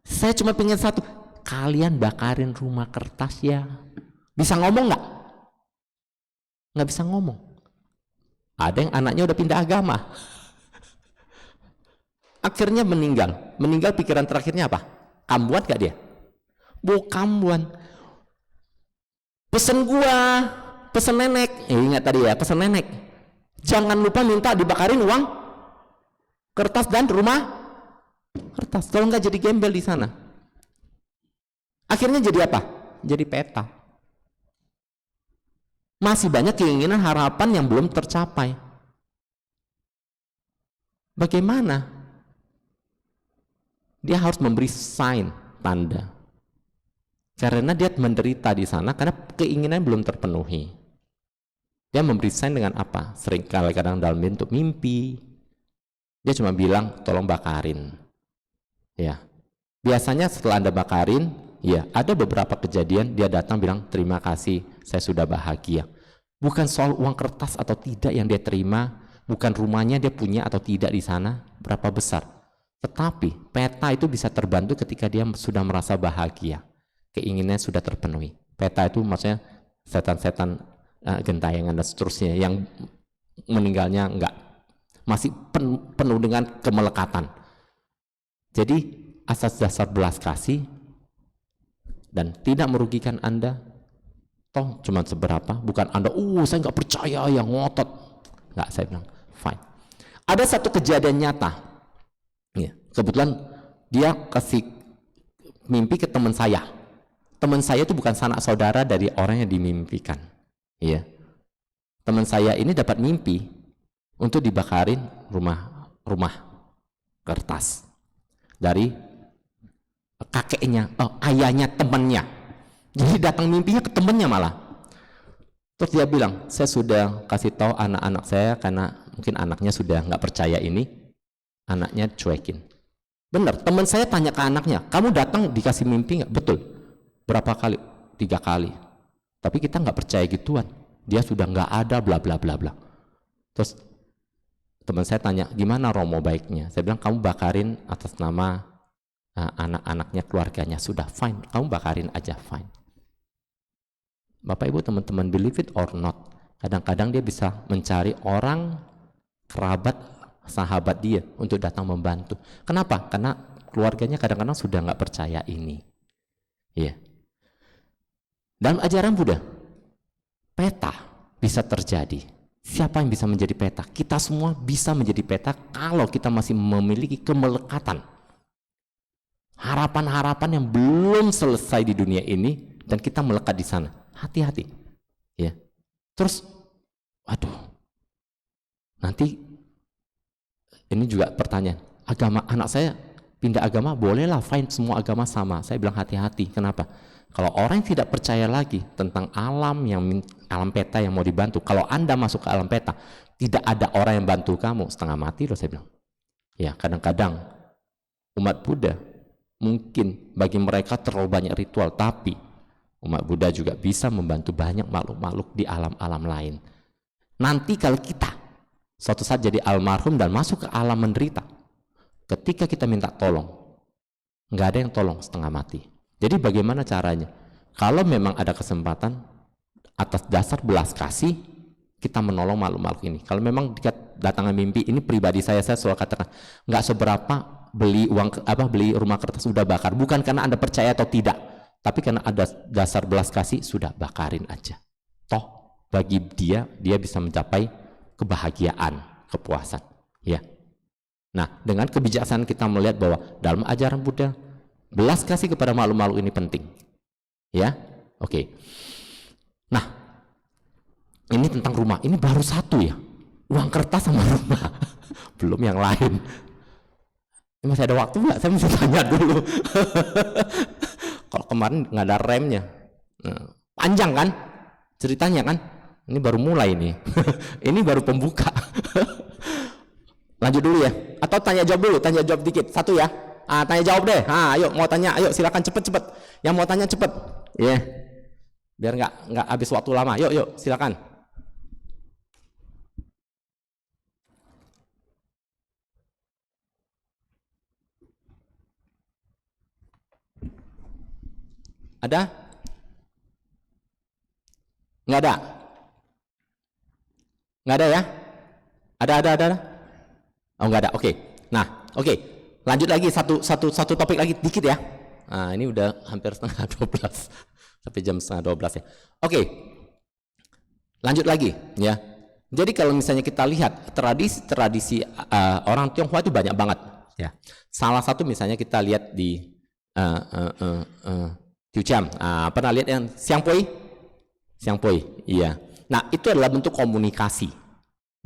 Speaker 4: Saya cuma pengen satu, kalian bakarin rumah kertas ya. Bisa ngomong nggak? Nggak bisa ngomong. Ada yang anaknya udah pindah agama. Akhirnya meninggal. Meninggal pikiran terakhirnya apa? Kambuan gak dia? Bu, kambuan. Pesen gua, pesen nenek. Ingat tadi ya, pesen nenek. Jangan lupa minta dibakarin uang kertas dan rumah kertas. Kalau nggak jadi gembel di sana. Akhirnya jadi apa? Jadi peta. Masih banyak keinginan harapan yang belum tercapai. Bagaimana? Dia harus memberi sign, tanda. Karena dia menderita di sana karena keinginan belum terpenuhi. Dia memberi sign dengan apa? Sering kadang dalam bentuk mimpi. Dia cuma bilang, tolong bakarin. Ya. Biasanya setelah Anda bakarin, ya, ada beberapa kejadian dia datang bilang, terima kasih, saya sudah bahagia. Bukan soal uang kertas atau tidak yang dia terima, bukan rumahnya dia punya atau tidak di sana, berapa besar. Tetapi peta itu bisa terbantu ketika dia sudah merasa bahagia. Keinginannya sudah terpenuhi. Peta itu maksudnya setan-setan gentayangan dan seterusnya yang meninggalnya enggak, masih penuh dengan kemelekatan. Jadi asas dasar belas kasih dan tidak merugikan Anda, toh cuma seberapa, bukan Anda saya nggak percaya yang ngotot. Nggak, saya bilang fine. Ada satu kejadian nyata ya, kebetulan dia kasih mimpi ke teman saya. Teman saya itu bukan sanak saudara dari orang yang dimimpikan. Ya. Teman saya ini dapat mimpi untuk dibakarin rumah kertas dari kakeknya, ayahnya temannya. Jadi datang mimpinya ke temannya malah. Terus dia bilang, saya sudah kasih tahu anak-anak saya karena mungkin anaknya sudah nggak percaya ini, anaknya cuekin. Benar, teman saya tanya ke anaknya, kamu datang dikasih mimpi nggak? Betul. Berapa kali? 3 kali. Tapi kita nggak percaya gituan. Dia sudah nggak ada, bla bla bla bla. Terus teman saya tanya, gimana Romo baiknya? Saya bilang, kamu bakarin atas nama anak-anaknya, keluarganya. Sudah fine, kamu bakarin aja, fine. Bapak Ibu teman-teman, believe it or not, kadang-kadang dia bisa mencari orang kerabat, sahabat dia untuk datang membantu. Kenapa? Karena keluarganya kadang-kadang sudah nggak percaya ini. Ya. Dalam ajaran Buddha, peta bisa terjadi. Siapa yang bisa menjadi peta? Kita semua bisa menjadi peta kalau kita masih memiliki kemelekatan. Harapan-harapan yang belum selesai di dunia ini dan kita melekat di sana. Hati-hati. Ya. Terus, nanti ini juga pertanyaan. Agama anak saya pindah agama, bolehlah, fine, semua agama sama. Saya bilang hati-hati. Kenapa? Kalau orang yang tidak percaya lagi tentang alam peta yang mau dibantu, kalau Anda masuk ke alam peta, tidak ada orang yang bantu kamu, setengah mati loh, saya bilang. Ya, kadang-kadang umat Buddha mungkin bagi mereka terlalu banyak ritual, tapi umat Buddha juga bisa membantu banyak makhluk-makhluk di alam-alam lain. Nanti kalau kita suatu saat jadi almarhum dan masuk ke alam menderita, ketika kita minta tolong, nggak ada yang tolong, setengah mati. Jadi bagaimana caranya? Kalau memang ada kesempatan atas dasar belas kasih, kita menolong makhluk-makhluk ini. Kalau memang datangan mimpi, ini pribadi saya selalu katakan, nggak seberapa beli rumah kertas sudah bakar, bukan karena Anda percaya atau tidak, tapi karena ada dasar belas kasih, sudah bakarin aja. Toh bagi dia bisa mencapai kebahagiaan, kepuasan. Ya. Nah, dengan kebijaksanaan kita melihat bahwa dalam ajaran Buddha, belas kasih kepada makhluk-makhluk ini penting. Ya, oke. Nah, ini tentang rumah. Ini baru satu ya, uang kertas sama rumah. Belum yang lain. Ini masih ada waktu nggak? Saya mesti tanya dulu. Kalau kemarin nggak ada remnya. Nah, panjang kan ceritanya kan? Ini baru mulai nih. Ini baru pembuka. Lanjut dulu ya. Atau tanya jawab dulu, tanya jawab dikit. Satu ya. Tanya jawab deh. Ayo mau tanya, ayo silakan cepet-cepet. Yang mau tanya cepet. Ya. Yeah. Biar nggak habis waktu lama. Yuk silakan. Ada? Nggak ada? Nggak ada ya? Ada. Oh, nggak ada. Oke. Nah, oke. Lanjut lagi satu topik lagi dikit ya. Nah, ini udah hampir setengah 12. Sampai jam setengah 12 ya. Oke. Lanjut lagi ya. Jadi kalau misalnya kita lihat tradisi orang Tionghoa itu banyak banget ya. Salah satu misalnya kita lihat di Tiuciam. Pernah lihat yang Xiangpui? Xiangpui, iya. Nah, itu adalah bentuk komunikasi.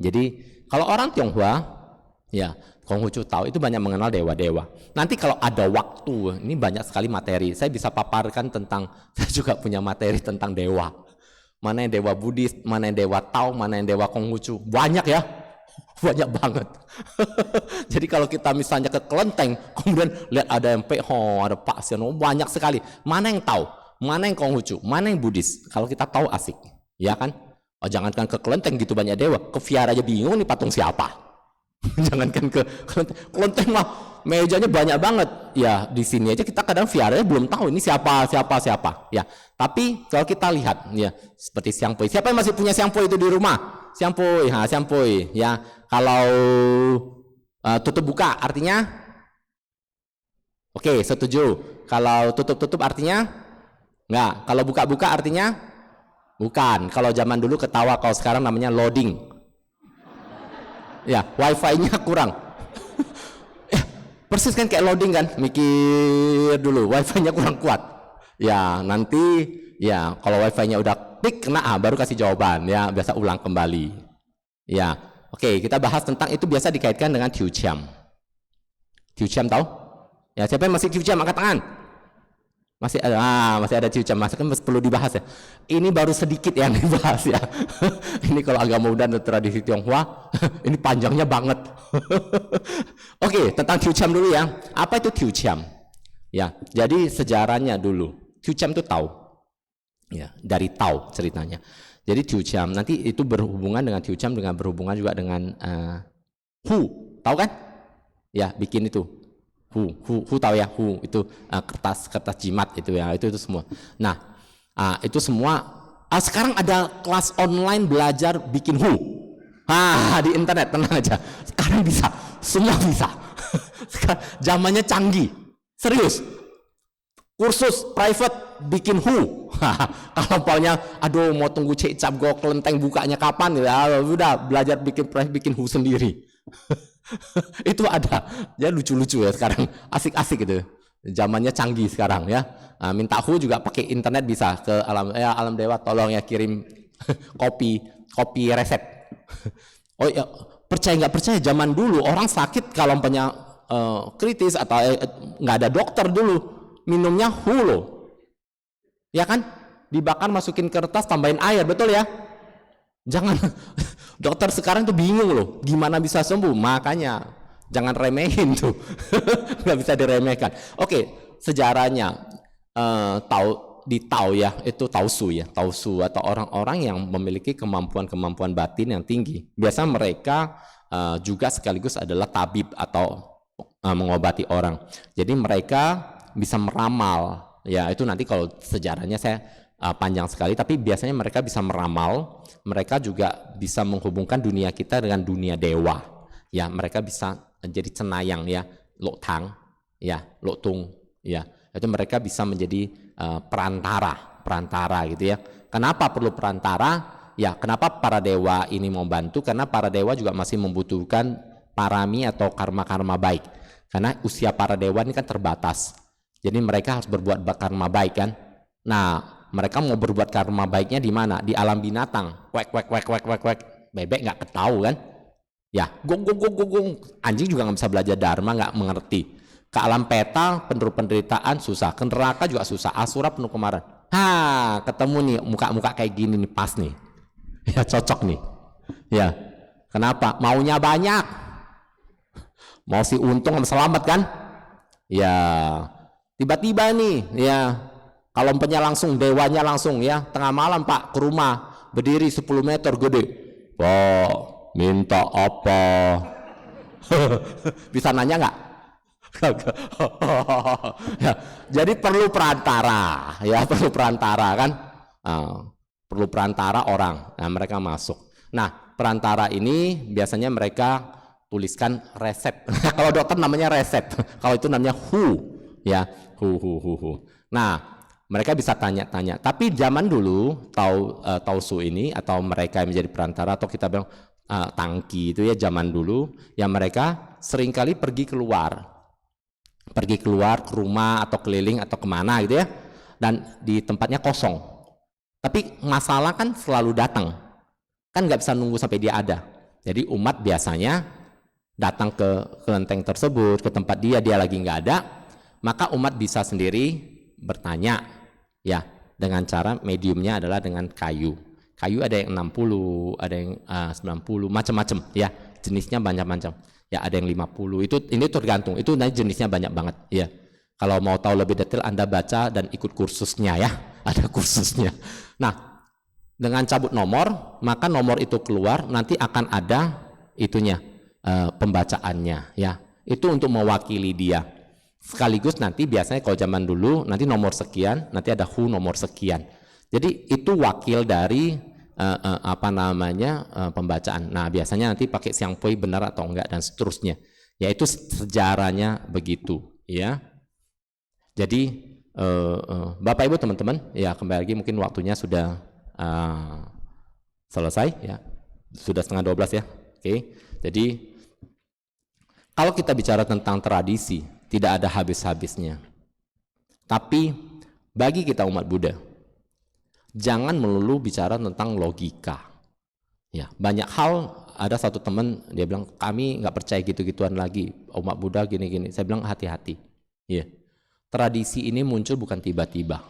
Speaker 4: Jadi kalau orang Tionghoa, ya, Konghucu tahu itu banyak mengenal dewa-dewa. Nanti kalau ada waktu, ini banyak sekali materi. Saya bisa paparkan tentang, saya juga punya materi tentang dewa. Mana yang dewa Buddhis, mana yang dewa Tao, mana yang dewa Konghucu. Banyak ya, banyak banget. Jadi kalau kita misalnya ke kelenteng, kemudian lihat ada yang Peho, ada Pak Siono, banyak sekali. Mana yang Tao, mana yang Konghucu, mana yang Buddhis. Kalau kita tahu asik, ya kan? Oh, jangankan ke kelenteng gitu banyak dewa, ke Viara aja bingung nih patung siapa. Jangankan ke kelenteng mah mejanya banyak banget. Ya di sini aja kita kadang Viaranya belum tahu ini siapa. Ya, tapi kalau kita lihat ya seperti Xiangpui. Siapa yang masih punya Xiangpui itu di rumah? Xiangpui, Xiangpui. Ya, kalau tutup buka artinya? Oke, setuju. Kalau tutup artinya? Enggak. Kalau buka artinya? Bukan. Kalau zaman dulu ketawa, kalau sekarang namanya loading. Ya, wifi-nya kurang. Persis kan kayak loading kan, mikir dulu, wifi-nya kurang kuat. Ya, nanti ya kalau wifi-nya udah klik kena baru kasih jawaban ya, biasa ulang kembali. Ya, oke, kita bahas tentang itu biasa dikaitkan dengan Tiuciam. Tiuciam tahu? Ya, siapa yang masih Tiuciam angkat tangan? Masih ada Tiuciam, masih kan perlu dibahas ya. Ini baru sedikit yang dibahas ya. Ini kalau agama Buddha dan tradisi Tionghoa, ini panjangnya banget. Oke, tentang Tiuciam dulu ya. Apa itu Tiuciam? Ya, jadi sejarahnya dulu. Tiuciam itu tahu. Ya, dari Tao ceritanya. Jadi Tiuciam nanti itu berhubungan dengan Tiuciam dengan berhubungan juga dengan Hu, tahu kan? Ya, bikin itu. Hu tahu ya, Hu itu kertas jimat itu ya, itu semua. Nah, itu semua sekarang ada kelas online belajar bikin Hu. Di internet, tenang aja. Sekarang bisa, semua bisa. Zamannya canggih. Serius. Kursus private bikin Hu. Kalau maunya aduh mau tunggu cek cap go kelenteng bukanya kapan ya, udah belajar bikin Hu sendiri. Itu ada ya, lucu-lucu ya sekarang, asik-asik gitu, zamannya canggih sekarang ya. Minta Hu juga pakai internet bisa ke alam dewa, tolong ya kirim kopi resep. Oh ya, percaya nggak percaya, zaman dulu orang sakit kalau punya kritis atau nggak ada dokter dulu minumnya Hu loh, ya kan, dibakar masukin kertas tambahin air, betul ya. Jangan dokter sekarang tuh bingung loh gimana bisa sembuh, makanya jangan remehin tuh. Nggak bisa diremehkan. Oke, sejarahnya di Tao ya, itu Taosu ya, Taosu atau orang-orang yang memiliki kemampuan batin yang tinggi. Biasa mereka juga sekaligus adalah tabib atau mengobati orang. Jadi mereka bisa meramal ya, itu nanti kalau sejarahnya saya panjang sekali, tapi biasanya mereka bisa meramal. Mereka juga bisa menghubungkan dunia kita dengan dunia dewa ya. Mereka bisa jadi cenayang ya, Lo Tang ya, Lo Tung ya, itu mereka bisa menjadi perantara gitu ya. Kenapa perlu perantara ya, kenapa para dewa ini mau bantu? Karena para dewa juga masih membutuhkan parami atau karma-karma baik, karena usia para dewa ini kan terbatas. Jadi mereka harus berbuat karma baik kan. Nah, mereka mau berbuat karma baiknya di mana? Di alam binatang. Wek. Bebek nggak ketahu kan? Ya, gong. Anjing juga nggak bisa belajar dharma, nggak mengerti. Ke alam peta penuh penderitaan susah. Ke neraka juga susah. Asura penuh kemarahan. Ketemu nih muka-muka kayak gini nih, pas nih. Ya cocok nih. Ya. Kenapa? Maunya banyak. Mau si untung sama selamat kan? Ya. Tiba-tiba nih, ya. Kalau langsung dewanya langsung ya, tengah malam Pak ke rumah, berdiri 10 meter gede. Pak, minta apa? Bisa nanya nggak? Ya, jadi perlu perantara, ya perlu perantara kan, perlu perantara orang. Nah mereka masuk. Nah perantara ini biasanya mereka tuliskan resep. Kalau dokter namanya resep, kalau itu namanya ya hu. Nah mereka bisa tanya-tanya. Tapi zaman dulu tausu ini atau mereka yang menjadi perantara atau kita bilang tangki itu ya zaman dulu, yang mereka seringkali pergi keluar ke rumah atau keliling atau kemana gitu ya, dan di tempatnya kosong. Tapi masalah kan selalu datang, kan nggak bisa nunggu sampai dia ada. Jadi umat biasanya datang ke kelenteng tersebut, ke tempat dia lagi nggak ada, maka umat bisa sendiri bertanya ya, dengan cara mediumnya adalah dengan kayu. Kayu ada yang 60, ada yang 90, macam-macam ya, jenisnya banyak-macam. Ya ada yang 50, ini tergantung, itu jenisnya banyak banget ya. Kalau mau tahu lebih detail Anda baca dan ikut kursusnya ya, ada kursusnya. Nah, dengan cabut nomor, maka nomor itu keluar, nanti akan ada itunya pembacaannya ya. Itu untuk mewakili dia. Sekaligus nanti biasanya kalau zaman dulu nanti nomor sekian, nanti ada nomor sekian. Jadi itu wakil dari pembacaan. Nah biasanya nanti pakai siang pui benar atau enggak dan seterusnya. Yaitu sejarahnya begitu ya. Jadi Bapak Ibu teman-teman ya, kembali lagi mungkin waktunya sudah selesai ya, sudah 11:30 ya. Oke. Jadi kalau kita bicara tentang tradisi tidak ada habis-habisnya. Tapi bagi kita umat Buddha, jangan melulu bicara tentang logika. Ya, banyak hal, ada satu teman dia bilang kami nggak percaya gitu-gituan lagi, umat Buddha gini-gini. Saya bilang hati-hati. Ya. Tradisi ini muncul bukan tiba-tiba.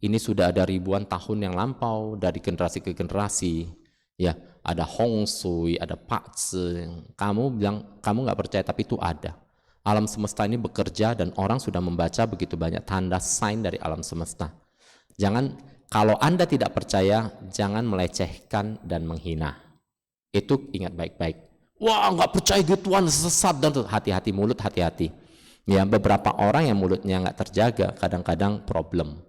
Speaker 4: Ini sudah ada ribuan tahun yang lampau dari generasi ke generasi. Ya, ada Hong Sui, ada Pak Tse. Kamu bilang kamu nggak percaya, tapi itu ada. Alam semesta ini bekerja dan orang sudah membaca begitu banyak tanda sign dari alam semesta. Jangan, kalau Anda tidak percaya, jangan melecehkan dan menghina. Itu ingat baik-baik. Wah, nggak percaya gituan, sesat, dan hati-hati mulut, hati-hati. Ya, beberapa orang yang mulutnya nggak terjaga, kadang-kadang problem.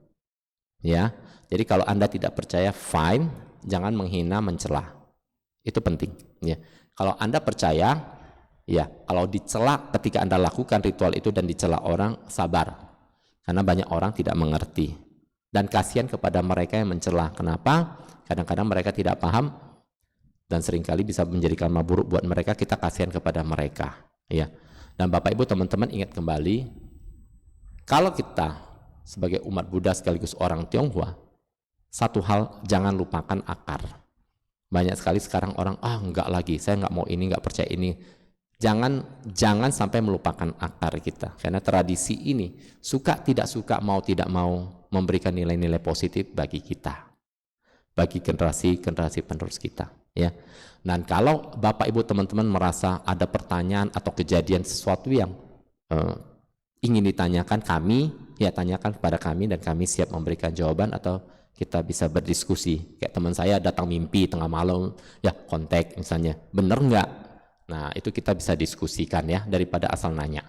Speaker 4: Ya, jadi kalau Anda tidak percaya, fine, jangan menghina, mencela. Itu penting. Ya, kalau Anda percaya, ya, kalau dicela ketika Anda lakukan ritual itu dan dicela orang, sabar, karena banyak orang tidak mengerti. Dan kasihan kepada mereka yang mencela. Kenapa? Kadang-kadang mereka tidak paham dan seringkali bisa menjadi karma buruk buat mereka. Kita kasihan kepada mereka. Ya. Dan Bapak Ibu teman-teman ingat kembali, kalau kita sebagai umat Buddha sekaligus orang Tionghoa, satu hal jangan lupakan akar. Banyak sekali sekarang orang enggak lagi, saya nggak mau ini, nggak percaya ini. Jangan sampai melupakan akar kita, karena tradisi ini suka tidak suka, mau tidak mau memberikan nilai-nilai positif bagi kita, bagi generasi penerus kita ya. Dan kalau Bapak Ibu teman-teman merasa ada pertanyaan atau kejadian sesuatu yang ingin ditanyakan, kami ya tanyakan kepada kami dan kami siap memberikan jawaban, atau kita bisa berdiskusi. Kayak teman saya datang mimpi tengah malam, ya kontak misalnya, bener nggak? Nah itu kita bisa diskusikan ya, daripada asal nanya.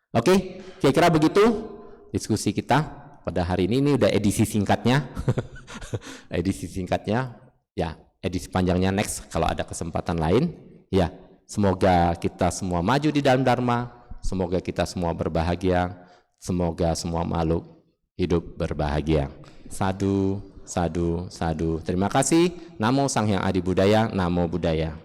Speaker 4: Oke, kira-kira begitu diskusi kita pada hari ini udah edisi singkatnya. Edisi singkatnya ya, edisi panjangnya next kalau ada kesempatan lain ya. Semoga kita semua maju di dalam Dharma, semoga kita semua berbahagia, semoga semua makhluk hidup berbahagia. Sadu, sadu, sadu. Terima kasih. Namo Sang Hyang Adi Budaya, Namo Buddhaya.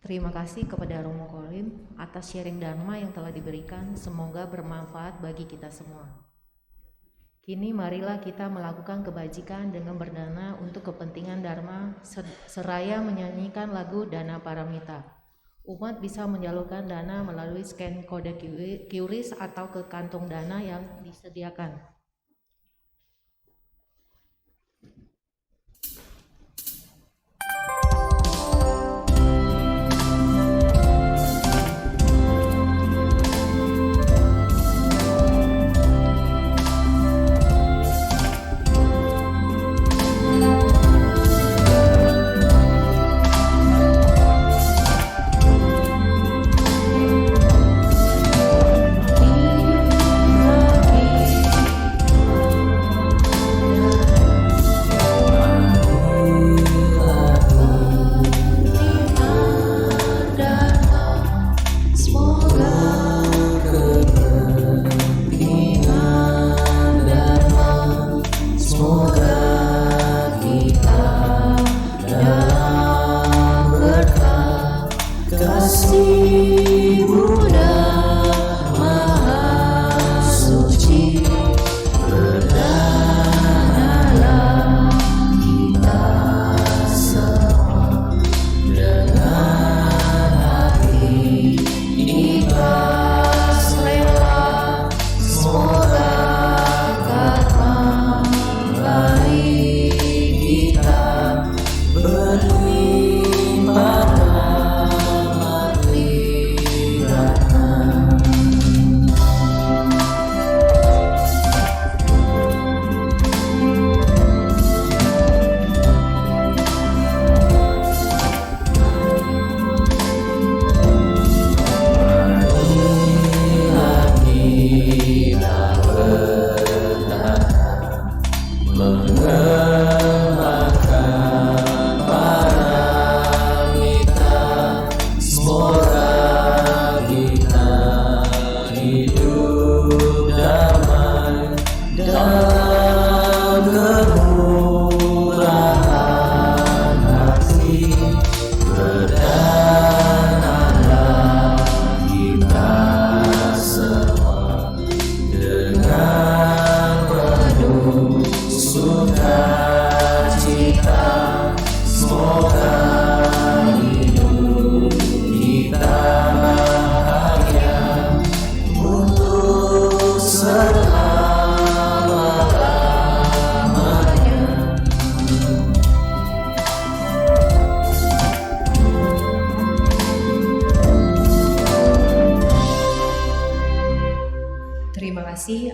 Speaker 2: Terima kasih kepada Romo Kolim atas sharing Dharma yang telah diberikan. Semoga bermanfaat bagi kita semua. Kini marilah kita melakukan kebajikan dengan berdana untuk kepentingan Dharma seraya menyanyikan lagu Dana Paramita. Umat bisa menyalurkan dana melalui scan kode QRIS atau ke kantong dana yang disediakan.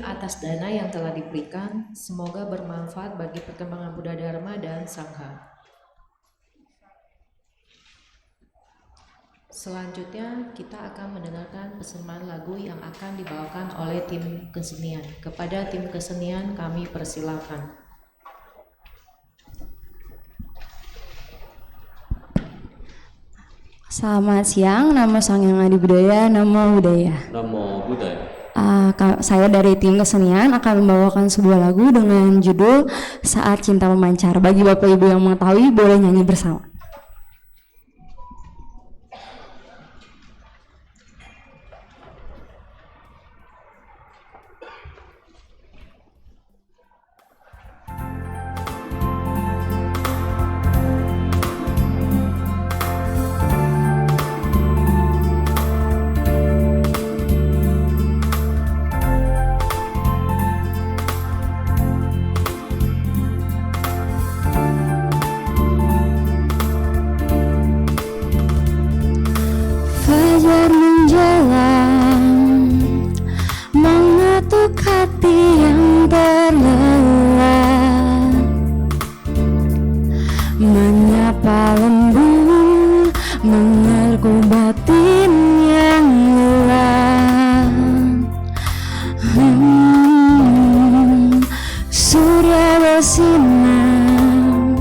Speaker 2: Atas dana yang telah diberikan, semoga bermanfaat bagi perkembangan Buddha Dharma dan Sangha. Selanjutnya kita akan mendengarkan pesanan lagu yang akan dibawakan oleh tim kesenian. Kepada tim kesenian kami persilakan.
Speaker 5: Selamat siang, nama Sangyang Adi Budaya, Namo Buddhaya.
Speaker 1: Namo Buddhaya.
Speaker 5: Saya dari tim kesenian akan membawakan sebuah lagu dengan judul Saat Cinta Memancar. Bagi Bapak Ibu yang mengetahui boleh nyanyi bersama. Fajar menjelang mengetuk hati yang terlelap, menyapa lembut mengerku batin yang gelap. Surya bersinar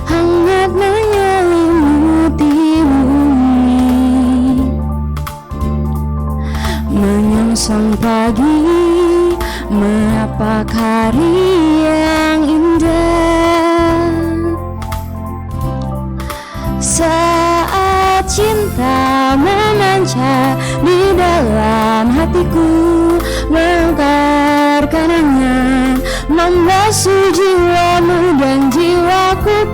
Speaker 5: hangat menyelimuti bumi, menyongsong pagi menapak hari yang indah. Saat cinta memancar di dalam hatiku, mengakar kenangan membasuh jiwamu dan jiwaku,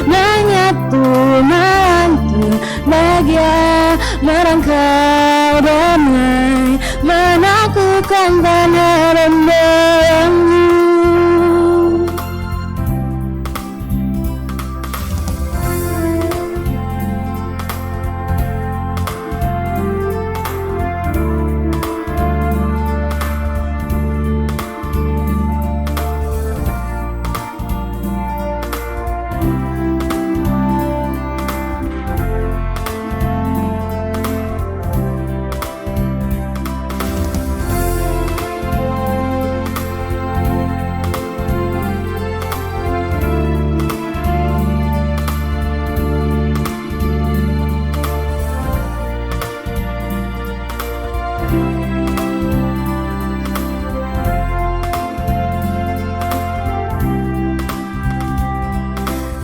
Speaker 5: menyatu melantu bahagia merangkau damai, menaklukkan tanah rembangmu.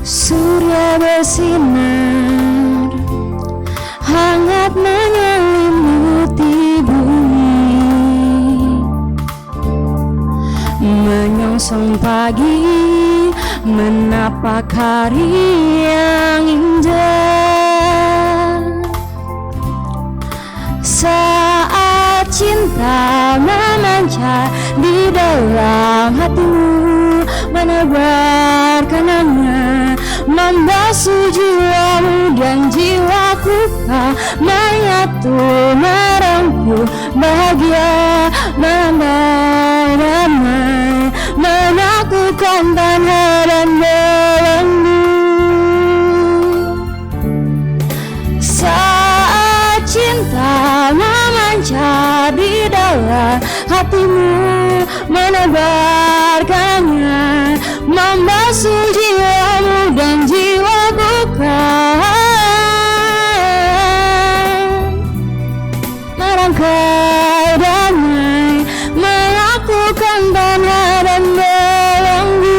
Speaker 5: Surya bersinar hangat menyelimuti bumi, menyongsong pagi menapak hari yang indah. Saat cinta memancar di dalam hatimu, menebarkan hangat membasuh jiwamu dan jiwaku, menyatu merangkul bahagia menambah damai, menaklukkan tanah dan belenggu. Saat cinta memancar di dalam hatimu, menebarkannya membasuh jiwamu dan jiwaku, merangkai damai, melakukan tanah dan belenggu.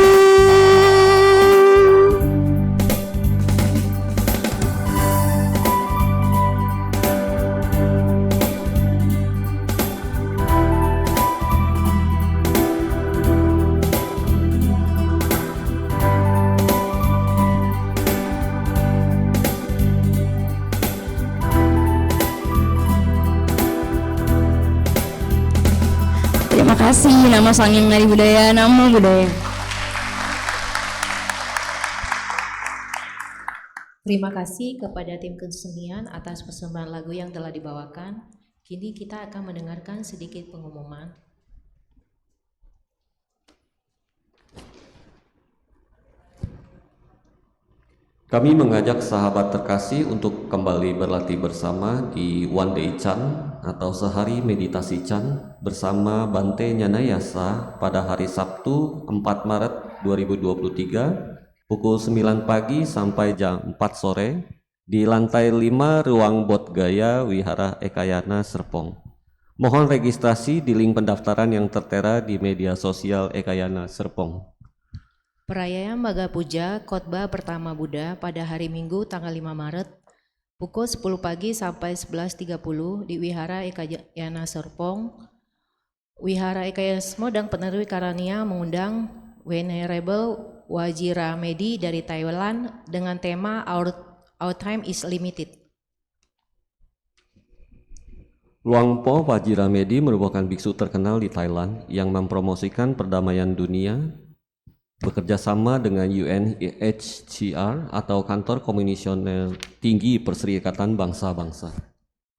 Speaker 5: Terima kasih. Nama Sanghyang Nadi Budaya, Namo Buddhaya.
Speaker 2: Terima kasih kepada tim kesenian atas persembahan lagu yang telah dibawakan. Kini kita akan mendengarkan sedikit pengumuman.
Speaker 1: Kami mengajak sahabat terkasih untuk kembali berlatih bersama di One Day Chan atau Sehari Meditasi Chan bersama Bante Nyanayasa pada hari Sabtu 4 Maret 2023 pukul 9 pagi sampai jam 4 sore di lantai 5 Ruang Bodhgaya Wihara Ekayana Serpong. Mohon registrasi di link pendaftaran yang tertera di media sosial Ekayana Serpong.
Speaker 2: Perayaan Maga Puja Khotbah Pertama Buddha pada hari Minggu tanggal 5 Maret pukul 10 pagi sampai 11.30 di Wihara Ekayana Serpong. Wihara Ekayana Semodang Penerwi Karania mengundang Venerable Wajiramedi dari Thailand dengan tema Our Time is Limited.
Speaker 1: Luangpo Wajiramedi merupakan biksu terkenal di Thailand yang mempromosikan perdamaian dunia, bekerja sama dengan UNHCR atau Kantor Komisioner Tinggi Perserikatan Bangsa-Bangsa.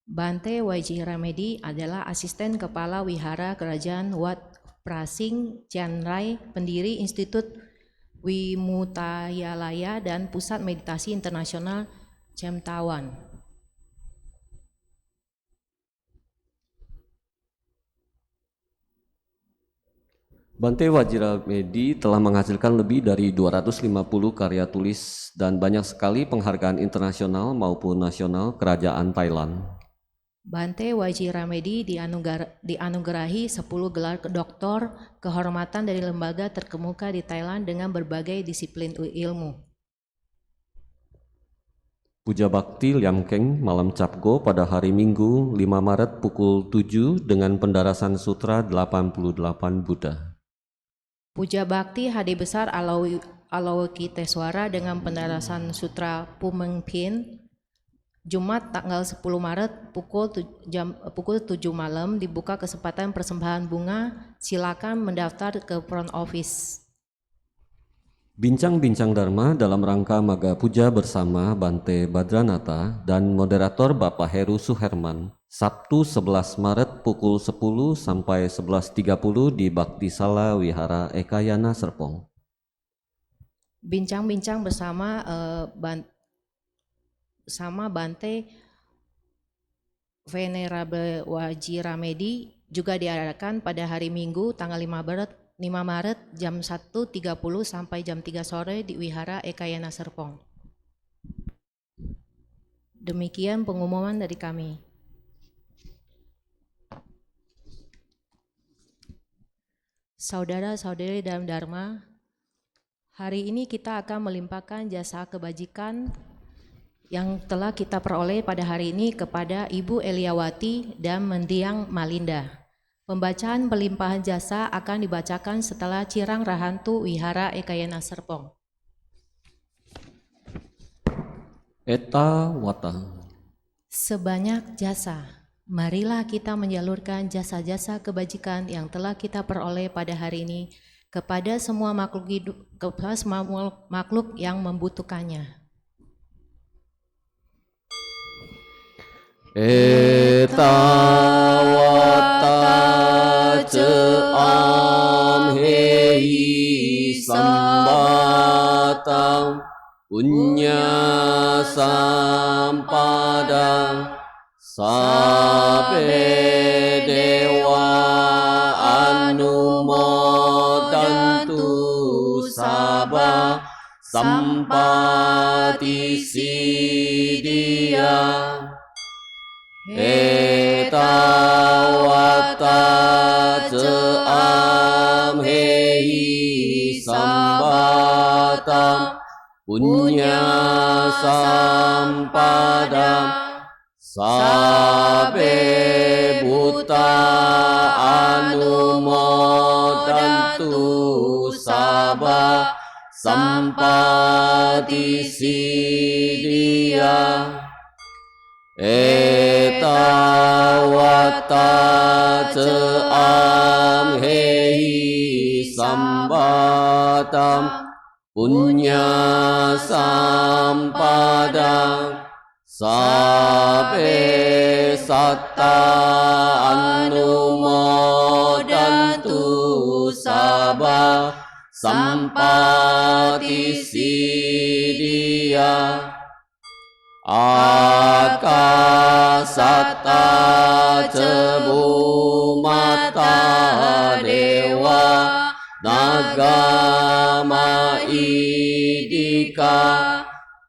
Speaker 2: Bante Wajiramedi adalah asisten kepala wihara kerajaan Wat Prasing Chiang Rai, pendiri Institut Wimutayalaya dan Pusat Meditasi Internasional Chemtawan.
Speaker 1: Bante Wajiramedi telah menghasilkan lebih dari 250 karya tulis dan banyak sekali penghargaan internasional maupun nasional kerajaan Thailand.
Speaker 2: Bante Wajiramedi dianugerahi 10 gelar doktor kehormatan dari lembaga terkemuka di Thailand dengan berbagai disiplin ilmu.
Speaker 1: Puja Bakti Liam Keng Malam Capgo pada hari Minggu 5 Maret pukul 7 dengan pendarasan sutra 88 Buddha.
Speaker 2: Puja Bakti Hadi Besar Alawakiteswara dengan pendarasan sutra Pumengpin Jumat tanggal 10 Maret pukul 7 malam. Dibuka kesempatan persembahan bunga, silakan mendaftar ke front office.
Speaker 1: Bincang-bincang Dharma dalam rangka Maga Puja bersama Bante Badranata dan moderator Bapak Heru Suherman, Sabtu 11 Maret pukul 10 sampai 11.30 di Bakti Sala Wihara Ekayana Serpong.
Speaker 2: Bincang-bincang bersama Bante Venerable Wajiramedi juga diadakan pada hari Minggu tanggal 5 Maret jam 1.30 sampai jam 3 sore di Wihara Ekayana Serpong. Demikian pengumuman dari kami. Saudara-saudari dalam Dharma, hari ini kita akan melimpahkan jasa kebajikan yang telah kita peroleh pada hari ini kepada Ibu Eliawati dan Mendiang Malinda. Pembacaan pelimpahan jasa akan dibacakan setelah Cirang Rahantu Wihara Ekayana Serpong.
Speaker 1: Eta Wata.
Speaker 2: Sebanyak jasa, marilah kita menyalurkan jasa-jasa kebajikan yang telah kita peroleh pada hari ini kepada semua makhluk hidup, kepada semua makhluk yang membutuhkannya.
Speaker 3: Eta wata ceam hei sambatang punya sampadang sabe dewa anumodantu sabah sampati sidia. Eta wata ceam hei sambatang punya sampadang sabe buta anumodantu sabah sampati sidia. Eta wata ceam hei sambatang punya sampadang sabe satta anumodantu sabah sampati sidia. Akasata cebu mata dewa nagama idika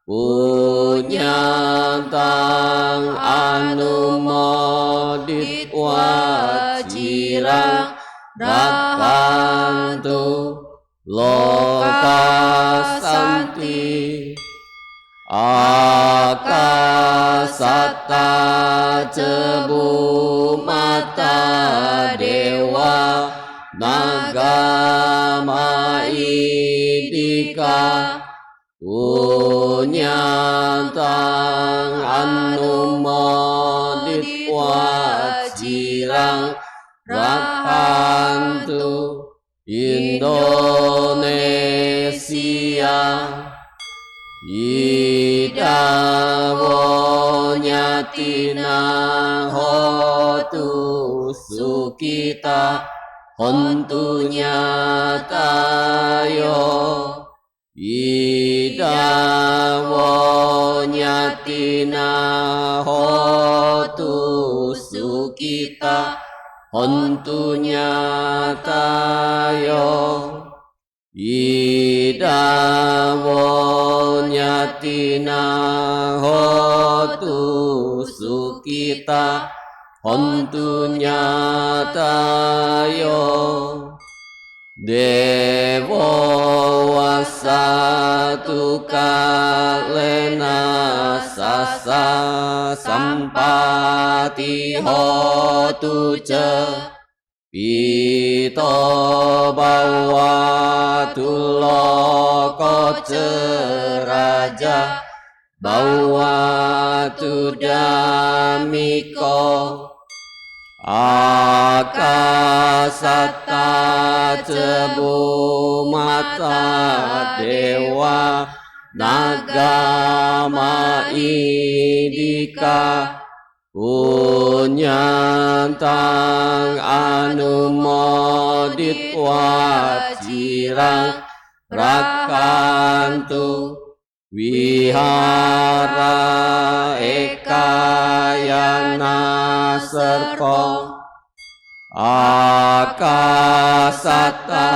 Speaker 3: punyantang anumodit wacirang rakantu lokasanti. Akasata cebu mata dewa nagama idika punyantang anumodit wacirang rakantu Indonesia. Ida wonyatina hotu sukita hontunya tayo. Ida wonyatina hotu sukita hontunya tayo. Ida wonyatina hotu sukita hontunya tayo. Dewo wasatu kalena sampati hotu ca pito bawatu loko ceraja bawatu damiko akasata cebu mata dewa nagama idika punyantang anumodit wacirang rakantu wihara ekayana serpong akasata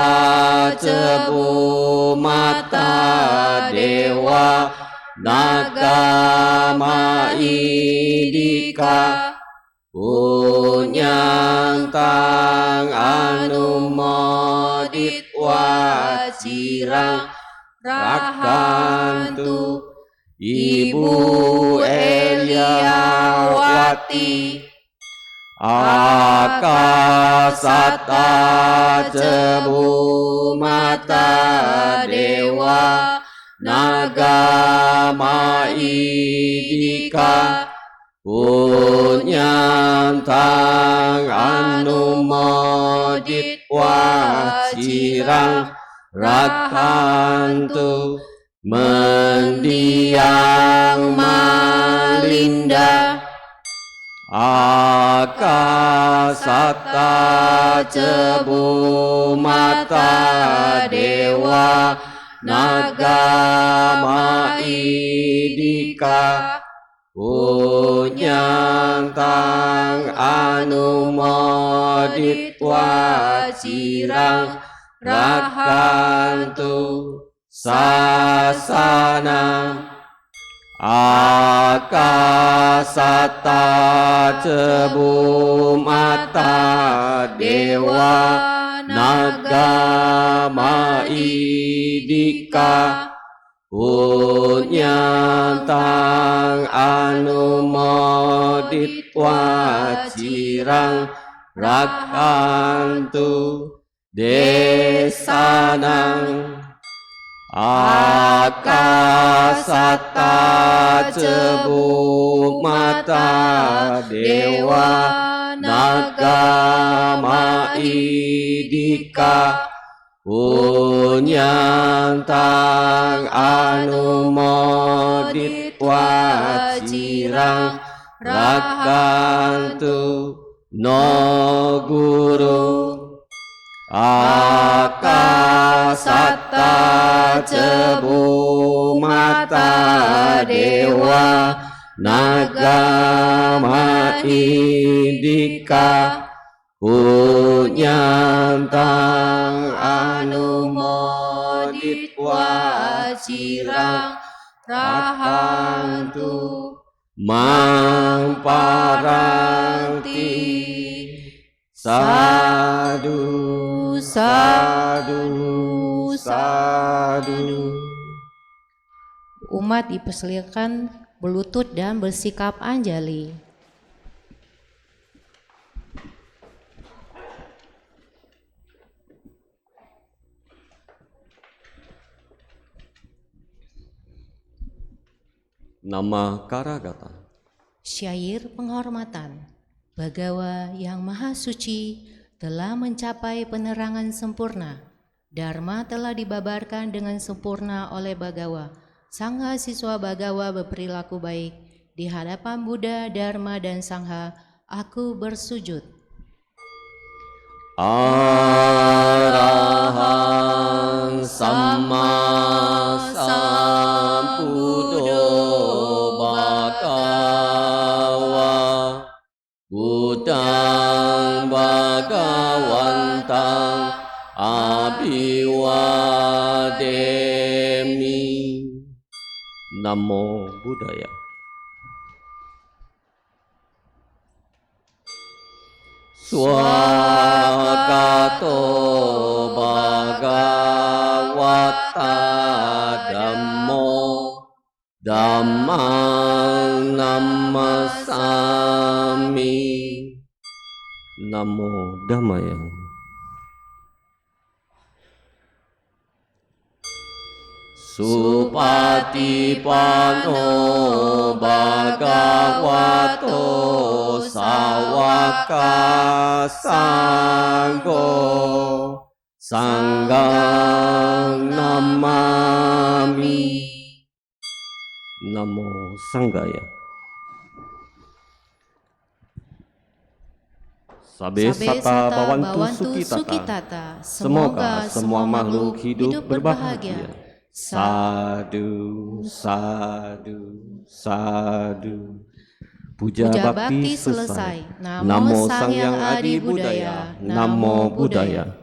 Speaker 3: cebu mata dewa nagama idika punyantang anumodit wacirang rakantu ibu Eliawati akasata cebu mata dewa nagama idika punyantang anumodit wacirang rakantu mendiang malinda akasata cebu mata dewa nagama idika punyantang anumodit wacirang rakantu sasana akasata cebu mata dewa nagama idika punyantang anumodit wacirang rakantu desanang akasata cebu mata dewa nagama idika punyantang anumodit wacirang rakantu no guru akasata cebu mata dewa nagama idika punyantang anumodit wacirang rahantu mamparangti sadu sadu sadu.
Speaker 2: Umat dipersilakan berlutut dan bersikap anjali.
Speaker 1: Nama Karagata.
Speaker 2: Syair penghormatan. Bagawa yang maha suci telah mencapai penerangan sempurna. Dharma telah dibabarkan dengan sempurna oleh Bagawa. Sangha siswa Bagawa berperilaku baik. Di hadapan Buddha, Dharma, dan Sangha, aku bersujud.
Speaker 3: Arahang Samma Sambuddho Bhagawa Buddhang Bhagawantang Abhiwademi.
Speaker 1: Namo Buddhaya.
Speaker 3: Swakato Bhagavata Dhammo Dhammang namasami.
Speaker 1: Namo Dhammaya.
Speaker 3: Supatipano bhagavato sawaka sanggo sanghang namami.
Speaker 1: Namo Sanghaya. Sabe sata bawantu sukitata. Semoga semua makhluk hidup berbahagia. Sadu, sadu, sadu. Puja bakti selesai. Namo Sang Hyang Adi Budaya. Namo Buddhaya.